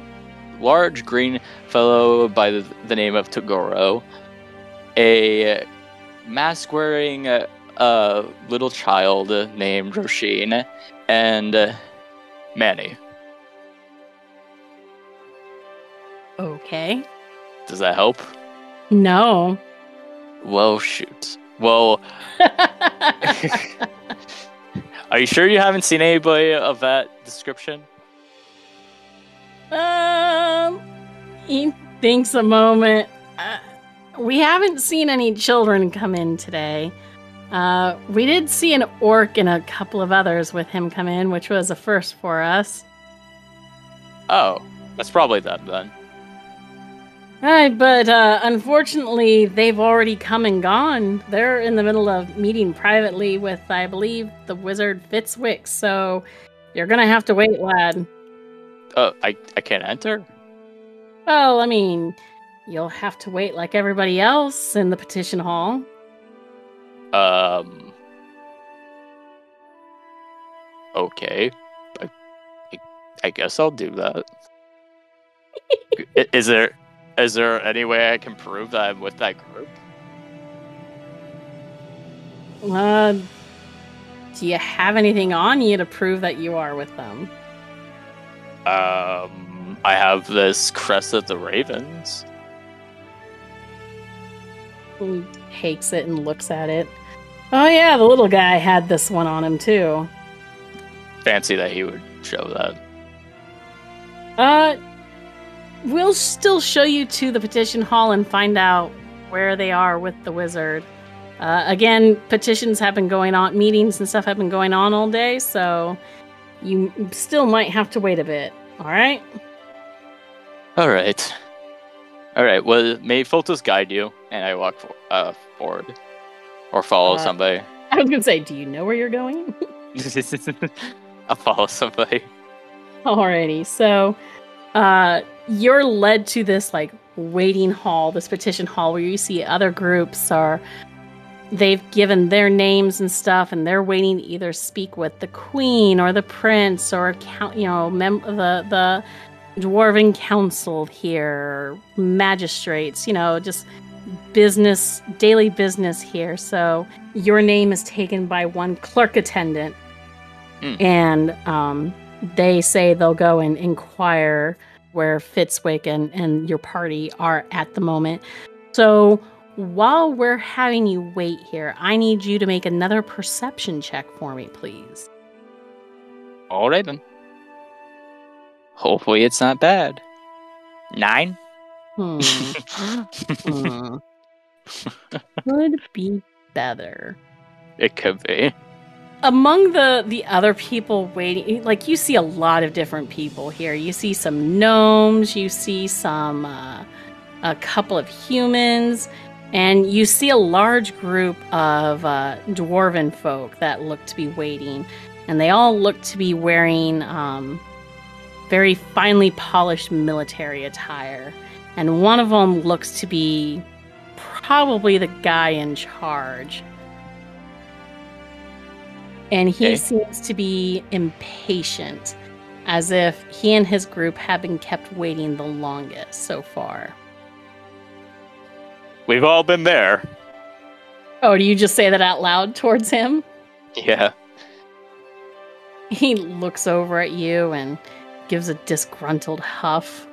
large green fellow by the name of Togoro, a mask-wearing little child named Roisin, and Manny.
Okay.
Does that help?
No.
Well, shoot. Well, are you sure you haven't seen anybody of that description?
He thinks a moment. We haven't seen any children come in today. We did see an orc and a couple of others with him come in, which was a first for us.
Oh, that's probably them then.
But unfortunately, they've already come and gone. They're in the middle of meeting privately with, I believe, the Wizard Fitwick, so you're gonna have to wait, lad.
I can't enter?
Well, I mean, you'll have to wait like everybody else in the petition hall.
Okay. I guess I'll do that. Is there Is there any way I can prove that I'm with that group?
Do you have anything on you to prove that you are with them?
I have this crest of the Ravens.
He takes it and looks at it. Oh yeah, the little guy had this one on him too.
Fancy that he would show
that. We'll still show you to the petition hall and find out where they are with the wizard. Again, petitions have been going on, meetings and stuff have been going on all day, so you still might have to wait a bit. All right?
All right. Well, may Fultus guide you, and I walk forward. Or follow somebody.
I was going to say, do you know where you're going?
I'll follow somebody.
Alrighty, so you're led to this waiting hall, this petition hall, where you see other groups they've given their names and stuff, and they're waiting to either speak with the queen or the prince or the dwarven council here, magistrates, just daily business here. So your name is taken by one clerk attendant, and they say they'll go and inquire where Fitwick and your party are at the moment. So while we're having you wait here, I need you to make another perception check for me, please.
All right, then. Hopefully it's not bad. 9?
Could be better.
It could be.
Among the other people waiting, you see a lot of different people here. You see some gnomes, you see some, a couple of humans, and you see a large group of dwarven folk that look to be waiting. And they all look to be wearing very finely polished military attire. And one of them looks to be probably the guy in charge. And he seems to be impatient, as if he and his group have been kept waiting the longest so far.
We've all been there.
Oh, do you just say that out loud towards him?
Yeah.
He looks over at you and gives a disgruntled huff.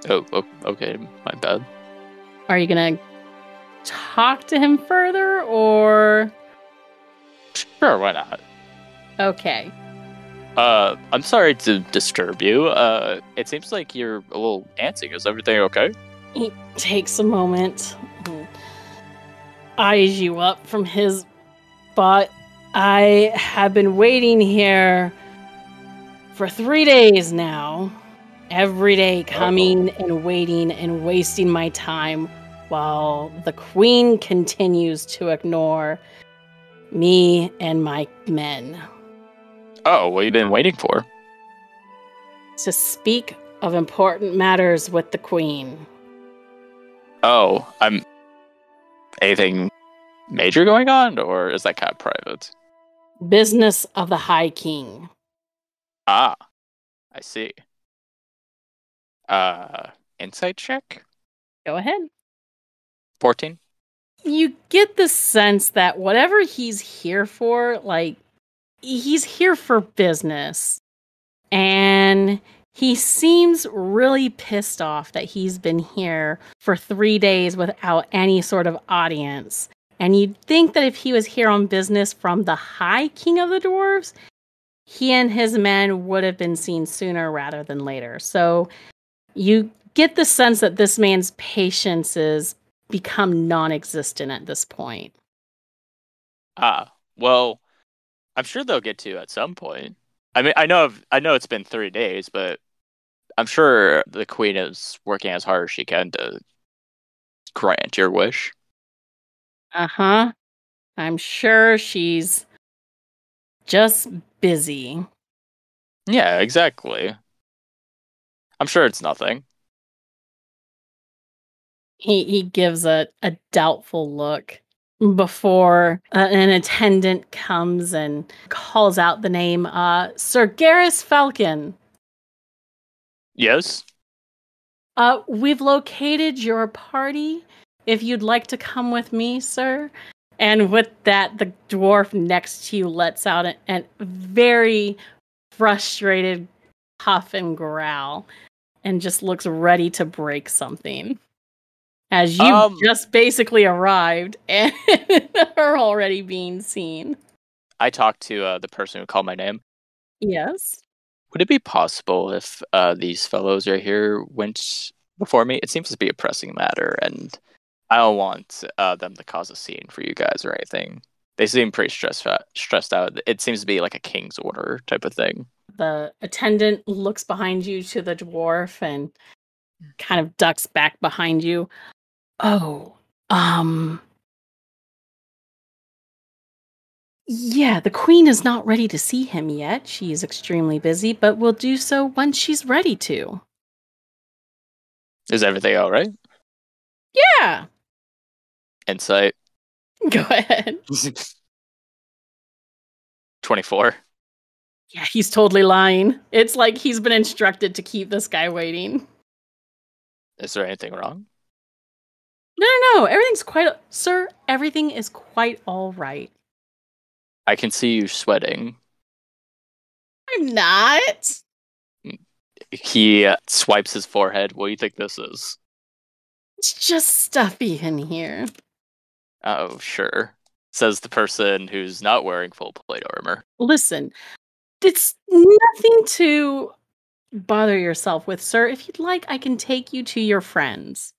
Oh, okay, my bad.
Are you gonna talk to him further, or...?
Sure, why not?
Okay.
I'm sorry to disturb you. It seems like you're a little antsy. Is everything okay?
He takes a moment and eyes you up from his spot. I have been waiting here for 3 days now. Every day coming and waiting and wasting my time while the queen continues to ignore me and my men.
Oh, what have you been waiting for?
To speak of important matters with the queen.
Oh, anything major going on, or is that kind of private?
Business of the High King.
Ah, I see. Insight check?
Go ahead.
14.
You get the sense that whatever he's here for, he's here for business. And he seems really pissed off that he's been here for 3 days without any sort of audience. And you'd think that if he was here on business from the High King of the Dwarves, he and his men would have been seen sooner rather than later. So you get the sense that this man's patience is become non-existent at this point.
Well, I'm sure they'll get to at some point. I mean, I know it's been 3 days, but I'm sure the queen is working as hard as she can to grant your wish.
Uh-huh. I'm sure she's just busy.
Yeah, exactly. I'm sure it's nothing.
He gives a doubtful look before an attendant comes and calls out the name, Sir Garus Falcon.
Yes?
We've located your party. If you'd like to come with me, sir. And with that, the dwarf next to you lets out a very frustrated huff and growl and just looks ready to break something. As you've just basically arrived and are already being seen.
I talked to the person who called my name.
Yes.
Would it be possible if these fellows right here went before me? It seems to be a pressing matter, and I don't want them to cause a scene for you guys or anything. They seem pretty stressed out. It seems to be like a king's order type of thing.
The attendant looks behind you to the dwarf and kind of ducks back behind you. Oh, yeah, the queen is not ready to see him yet. She is extremely busy, but will do so when she's ready to.
Is everything all right?
Yeah.
Insight.
Go ahead.
24.
Yeah, he's totally lying. It's like he's been instructed to keep this guy waiting.
Is there anything wrong?
No. Everything's Sir, everything is quite all right.
I can see you sweating.
I'm not.
He swipes his forehead. What do you think this is?
It's just stuffy in here.
Oh, sure. Says the person who's not wearing full plate armor.
Listen, it's nothing to bother yourself with, sir. If you'd like, I can take you to your friends.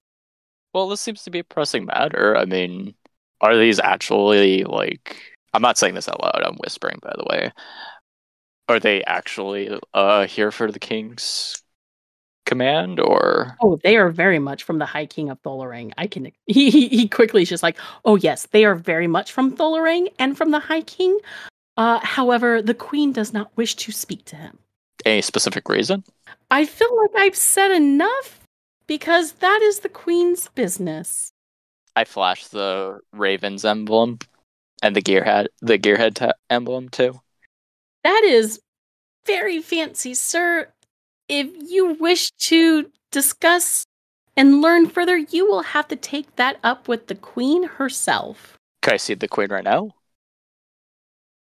Well, this seems to be a pressing matter. I mean, are these actually, like... I'm not saying this out loud, I'm whispering, by the way. Are they actually here for the king's command, or...?
Oh, they are very much from the High King of Tholorang. He quickly is just like, oh yes, they are very much from Tholorang and from the High King. However, the queen does not wish to speak to him.
Any specific reason?
I feel like I've said enough, because that is the queen's business.
I flash the Raven's emblem and the gearhead emblem too.
That is very fancy, sir. If you wish to discuss and learn further, you will have to take that up with the queen herself.
Can I see the queen right now?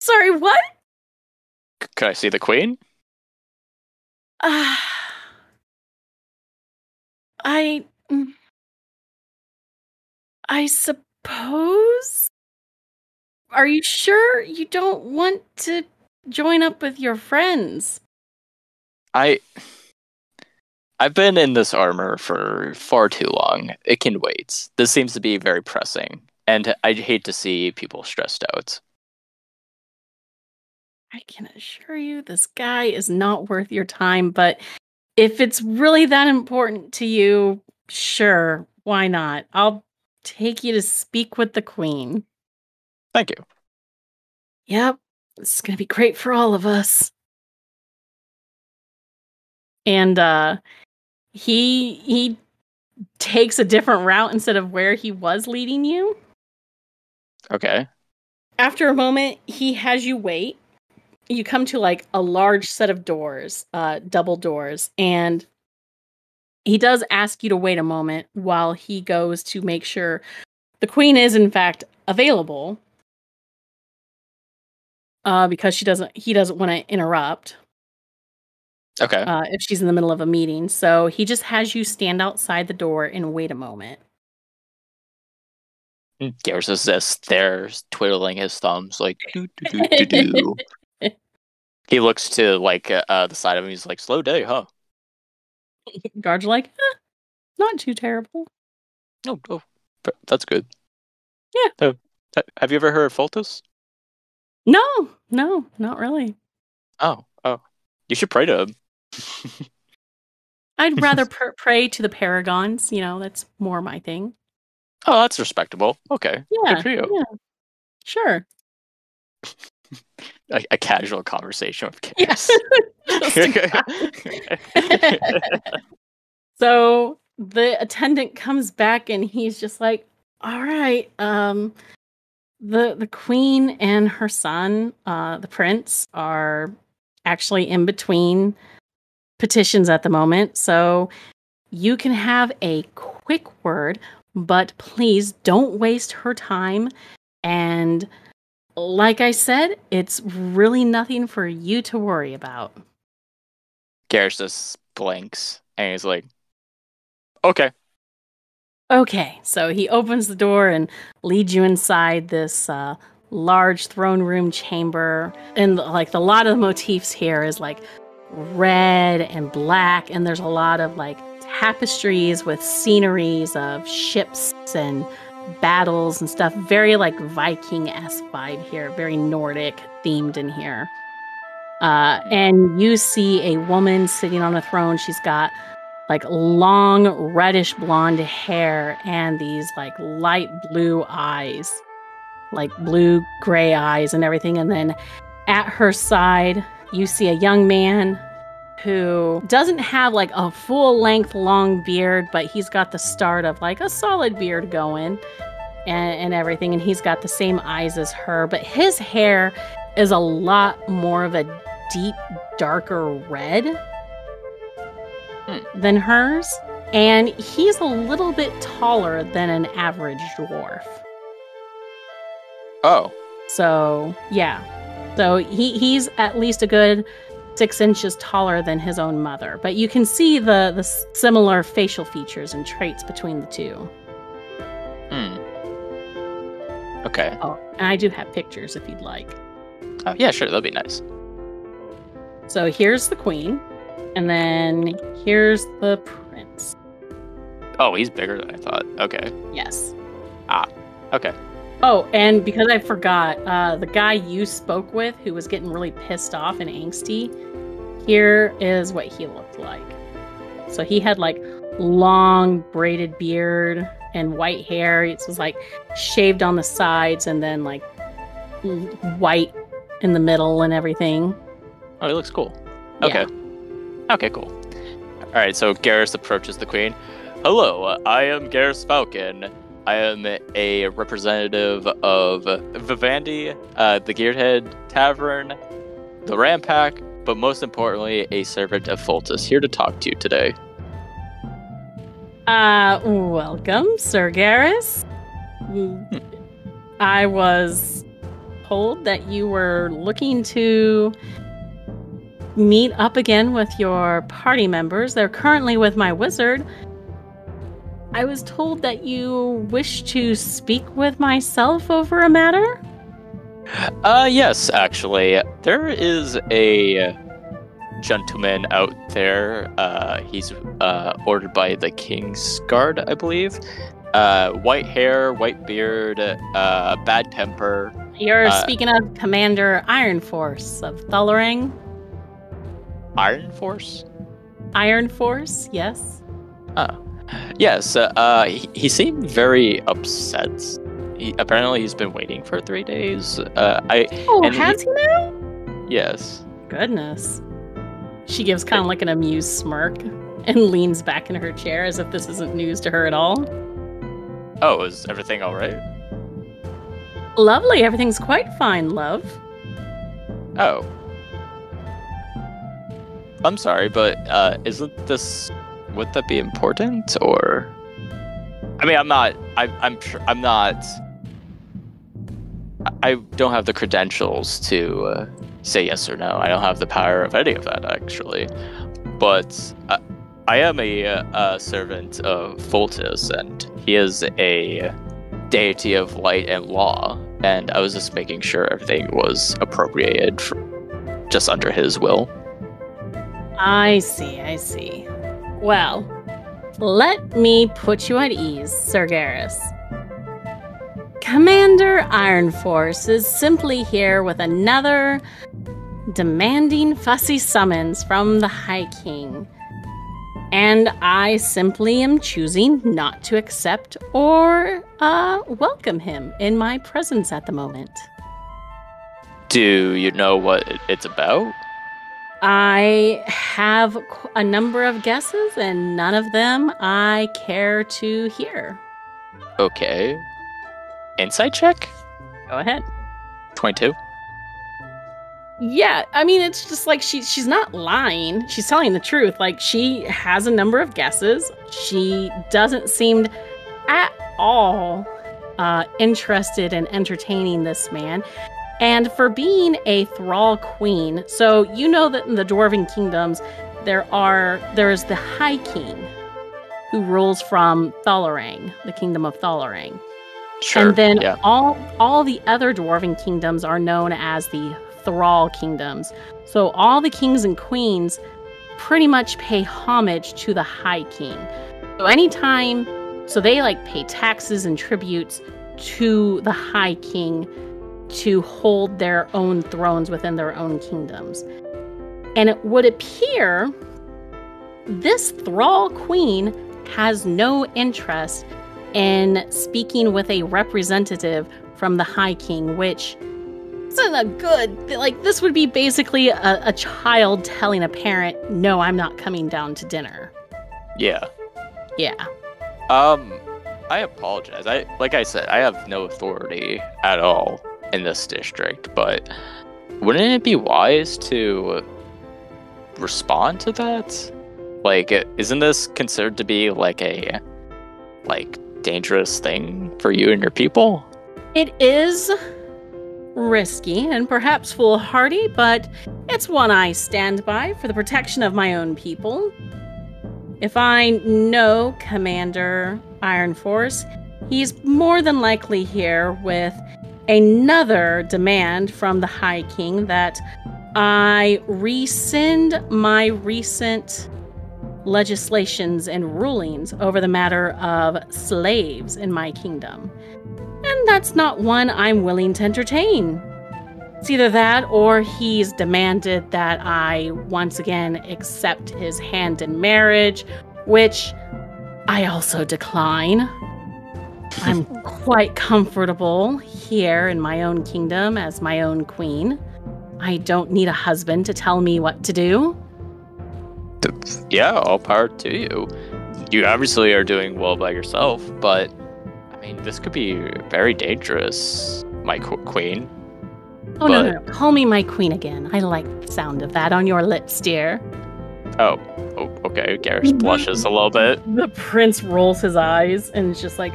Sorry, what?
Can I see the queen?
I suppose? Are you sure you don't want to join up with your friends?
I've been in this armor for far too long. It can wait. This seems to be very pressing, and I hate to see people stressed out.
I can assure you this guy is not worth your time, but if it's really that important to you, sure, why not? I'll take you to speak with the queen.
Thank you.
Yep, this is going to be great for all of us. And he takes a different route instead of where he was leading you.
Okay.
After a moment, he has you wait. You come to like a large set of doors, double doors, and he does ask you to wait a moment while he goes to make sure the queen is in fact available. Because he doesn't want to interrupt.
Okay.
If she's in the middle of a meeting. So he just has you stand outside the door and wait a moment.
Garus is just there, twiddling his thumbs, like, do. He looks to, like, the side of him, he's like, slow day, huh?
Guards are like, not too terrible.
Oh, that's good.
Yeah.
Have you ever heard of Fultus?
No, not really.
Oh. You should pray to him.
I'd rather pray to the paragons. That's more my thing.
Oh, that's respectable. Okay.
Yeah.
Good for you.
Yeah. Sure.
A casual conversation with Garus.
Yes. So the attendant comes back and he's just like, all right, the queen and her son, the prince, are actually in between petitions at the moment. So you can have a quick word, but please don't waste her time. And like I said, it's really nothing for you to worry about.
Garrus just blinks, and he's like, okay.
Okay, so he opens the door and leads you inside this large throne room chamber. And like a lot of the motifs here is like red and black, and there's a lot of like tapestries with sceneries of ships and battles and stuff. Very like Viking-esque vibe here, very Nordic themed in here. And you see a woman sitting on a throne. She's got like long reddish blonde hair and these like light blue eyes, like blue gray eyes and everything. And then at her side, you see a young man who doesn't have like a full length long beard, but he's got the start of like a solid beard going and everything. And he's got the same eyes as her, but his hair is a lot more of a deep, darker red than hers, and he's a little bit taller than an average dwarf.
Oh.
So, yeah. So he's at least a good 6 inches taller than his own mother, but you can see the similar facial features and traits between the two.
Okay.
Oh, and I do have pictures if you'd like.
Oh, yeah, sure, that'd be nice.
So here's the queen, and then here's the prince.
Oh, he's bigger than I thought. Okay.
Yes.
Okay.
Oh, and because I forgot, the guy you spoke with who was getting really pissed off and angsty, here is what he looked like. So he had like long braided beard and white hair. It was like shaved on the sides and then like white in the middle and everything.
Oh, he looks cool. Okay. Yeah. Okay, cool. All right, so Garrus approaches the queen. Hello, I am Garrus Falcon. I am a representative of Vivendi, the Gearhead Tavern, the Rampack, but most importantly, a servant of Foltus, here to talk to you today.
Welcome, Sir Garrus. I was told that you were looking to meet up again with your party members. They're currently with my wizard. I was told that you wish to speak with myself over a matter?
Yes, actually. There is a gentleman out there. He's ordered by the King's Guard, I believe. White hair, white beard, bad temper.
You're speaking of Commander Iron Force of Thullerang?
Iron Force?
Iron Force, yes.
Oh. Yes, he seemed very upset. Apparently he's been waiting for 3 days.
Has he now?
Yes.
Goodness. She gives kind of like an amused smirk and leans back in her chair as if this isn't news to her at all.
Oh, is everything all right?
Lovely, everything's quite fine, love.
Oh. I'm sorry, but isn't this... Would that be important, or... I mean, I'm not... I don't have the credentials to say yes or no. I don't have the power of any of that, actually. But I am a servant of Foltus, and he is a deity of light and law, and I was just making sure everything was appropriated just under his will.
I see. Well, let me put you at ease, Sir Garrus. Commander Iron Force is simply here with another demanding fussy summons from the High King. And I simply am choosing not to accept or welcome him in my presence at the moment.
Do you know what it's about?
I have a number of guesses, and none of them I care to hear.
Okay. Insight check?
Go ahead.
22.
Yeah, I mean, it's just like she's not lying. She's telling the truth. Like, she has a number of guesses. She doesn't seem at all interested in entertaining this man. And for being a thrall queen, so you know that in the Dwarven kingdoms, there is the High King who rules from Thallarang, the kingdom of Thallarang.
Sure.
And then
yeah.
all the other Dwarven kingdoms are known as the Thrall kingdoms. So all the kings and queens pretty much pay homage to the High King. So they like pay taxes and tributes to the High King to hold their own thrones within their own kingdoms. And it would appear this Thrall queen has no interest in speaking with a representative from the High King, which isn't a good, like, this would be basically a child telling a parent, no, I'm not coming down to dinner.
Yeah.
Yeah.
I apologize. Like I said, I have no authority at all in this district, but wouldn't it be wise to respond to that? Like, isn't this considered to be like a dangerous thing for you and your people?
It is risky and perhaps foolhardy, but it's one I stand by for the protection of my own people. If I know Commander Ironforce, he's more than likely here with another demand from the High King that I rescind my recent legislations and rulings over the matter of slaves in my kingdom. And that's not one I'm willing to entertain. It's either that or he's demanded that I once again accept his hand in marriage, which I also decline. I'm quite comfortable here in my own kingdom as my own queen. I don't need a husband to tell me what to do.
Yeah, all power to you. You obviously are doing well by yourself, but I mean, this could be very dangerous, my queen.
Oh, no. Call me my queen again. I like the sound of that on your lips, dear.
Oh, okay. Garus blushes a little bit.
The prince rolls his eyes and is just like,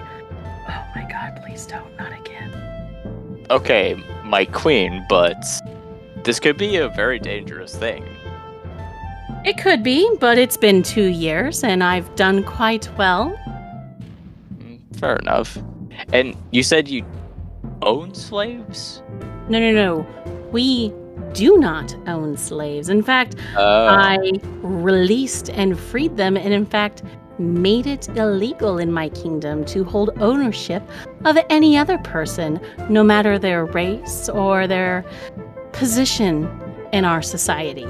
oh my god, please don't, not again.
Okay, my queen, but this could be a very dangerous thing.
It could be, but it's been 2 years and I've done quite well.
Fair enough. And you said you own slaves?
No. We do not own slaves. In fact, I released and freed them, and in fact, made it illegal in my kingdom to hold ownership of any other person, no matter their race or their position in our society.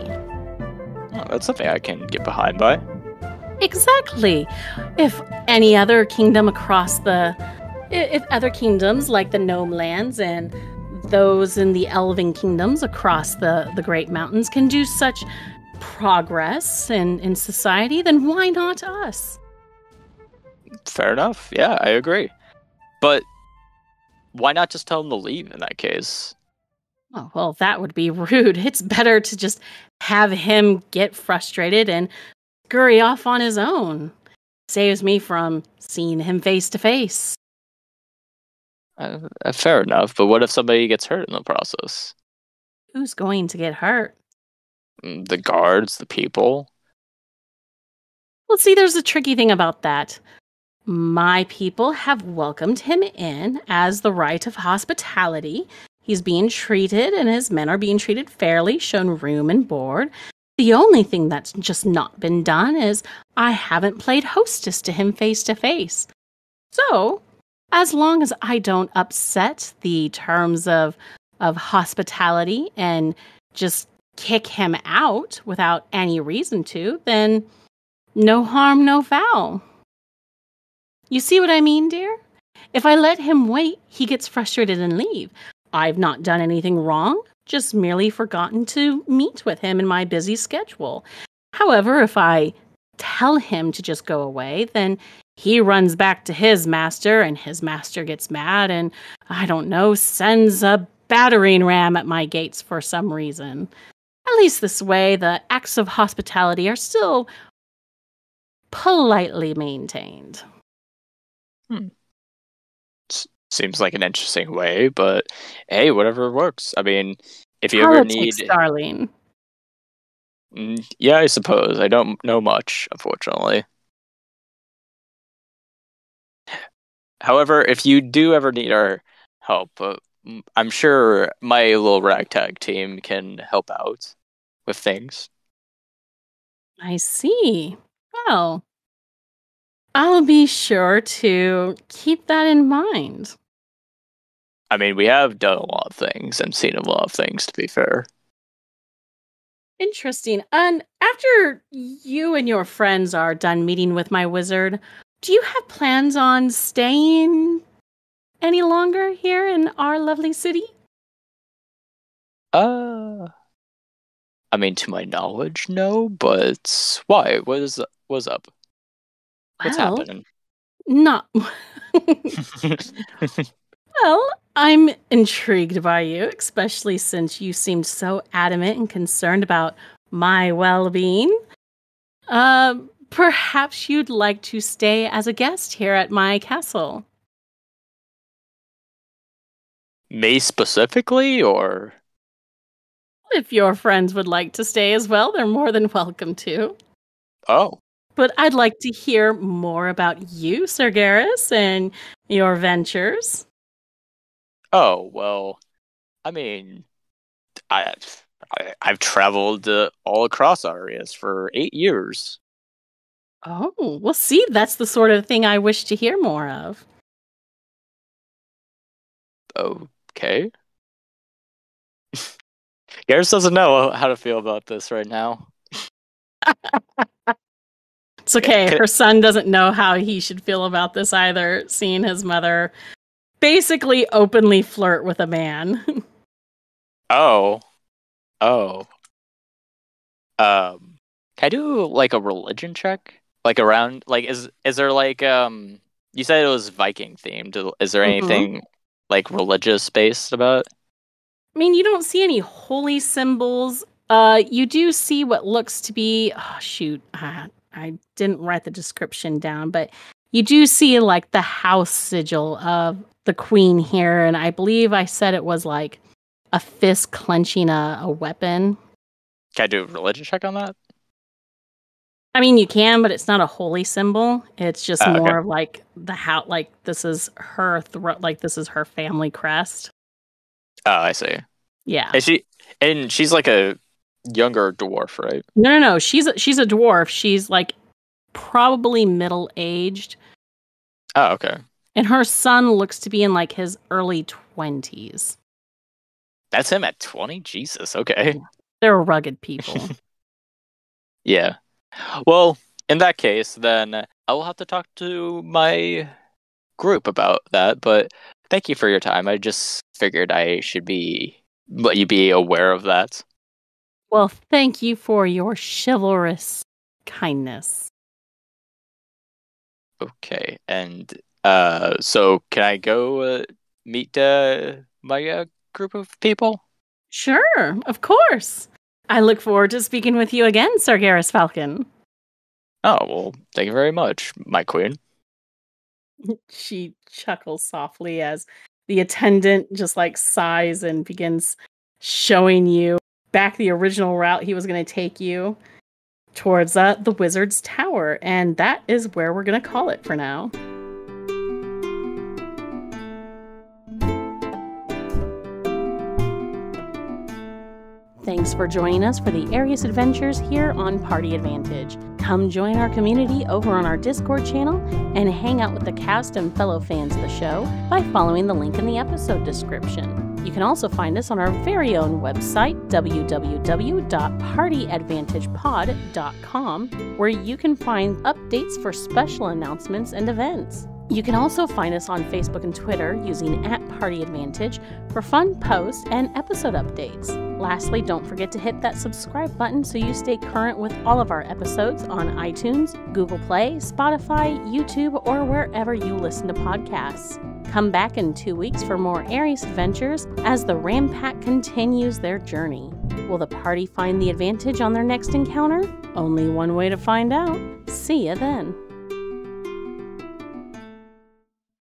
Oh, that's something I can get behind by.
Exactly. If any other kingdom if other kingdoms like the Gnome Lands and those in the Elven kingdoms across the Great Mountains can do such progress in society, then why not us?
Fair enough. Yeah, I agree. But why not just tell him to leave in that case?
Oh, well, that would be rude. It's better to just have him get frustrated and scurry off on his own. Saves me from seeing him face to face.
Fair enough, but what if somebody gets hurt in the process?
Who's going to get hurt?
The guards, the people.
Well, see, there's a tricky thing about that. My people have welcomed him in as the right of hospitality. He's being treated, and his men are being treated fairly, shown room and board. The only thing that's just not been done is I haven't played hostess to him face to face. So, as long as I don't upset the terms of hospitality and just kick him out without any reason to, then no harm, no foul. You see what I mean, dear? If I let him wait, he gets frustrated and leave. I've not done anything wrong, just merely forgotten to meet with him in my busy schedule. However, if I tell him to just go away, then he runs back to his master, and his master gets mad and, I don't know, sends a battering ram at my gates for some reason. At least this way, the acts of hospitality are still politely maintained.
Seems like an interesting way, but hey, whatever works. I mean, if you
Politics,
ever need...
darling.
Yeah, I suppose. I don't know much, unfortunately. However, if you do ever need our help, I'm sure my little ragtag team can help out with things.
I see. Well, I'll be sure to keep that in mind.
I mean, we have done a lot of things and seen a lot of things, to be fair.
Interesting. And after you and your friends are done meeting with my wizard, do you have plans on staying any longer here in our lovely city?
I mean, to my knowledge, no, but why? What's up? What's happening?
Not... Well, I'm intrigued by you, especially since you seemed so adamant and concerned about my well-being. Perhaps you'd like to stay as a guest here at my castle.
Me specifically, or?
If your friends would like to stay as well, they're more than welcome to.
Oh.
But I'd like to hear more about you, Sir Garus, and your ventures.
Oh, well, I mean, I've traveled all across Arias for 8 years.
Oh, well, see, that's the sort of thing I wish to hear more of.
Okay. Garus doesn't know how to feel about this right now.
It's okay. Her son doesn't know how he should feel about this either, seeing his mother basically openly flirt with a man.
Oh. Can I do like a religion check? Like around, like is there like you said it was Viking themed. Is there anything like religious based about it?
I mean, you don't see any holy symbols. You do see what looks to be, I didn't write the description down, but you do see like the house sigil of the queen here, and I believe I said it was like a fist clenching a weapon.
Can I do a religion check on that?
I mean, you can, but it's not a holy symbol. It's just more of like the house, like this is her throat, like this is her family crest.
Oh, I see.
Yeah.
And she's like a younger dwarf, right?
No. She's a dwarf. She's like probably middle-aged.
Oh, okay.
And her son looks to be in like his early 20s.
That's him at 20? Jesus, okay.
They're rugged people.
Yeah. Well, in that case, then I will have to talk to my group about that, but thank you for your time. I just figured I should let you be aware of that.
Well, thank you for your chivalrous kindness.
Okay, and so can I go meet my group of people?
Sure, of course. I look forward to speaking with you again, Sir Garus Falcon.
Oh, well, thank you very much, my queen.
She chuckles softly as the attendant just like sighs and begins showing you back the original route he was going to take you towards the Wizard's Tower. And that is where we're going to call it for now. Thanks for joining us for the Arias Adventures here on Party Advantage. Come join our community over on our Discord channel and hang out with the cast and fellow fans of the show by following the link in the episode description. You can also find us on our very own website, www.partyadvantagepod.com, where you can find updates for special announcements and events. You can also find us on Facebook and Twitter using @PartyAdvantage for fun posts and episode updates. Lastly, don't forget to hit that subscribe button so you stay current with all of our episodes on iTunes, Google Play, Spotify, YouTube, or wherever you listen to podcasts. Come back in 2 weeks for more Arias adventures as the Ram Pack continues their journey. Will the party find the advantage on their next encounter? Only one way to find out. See ya then.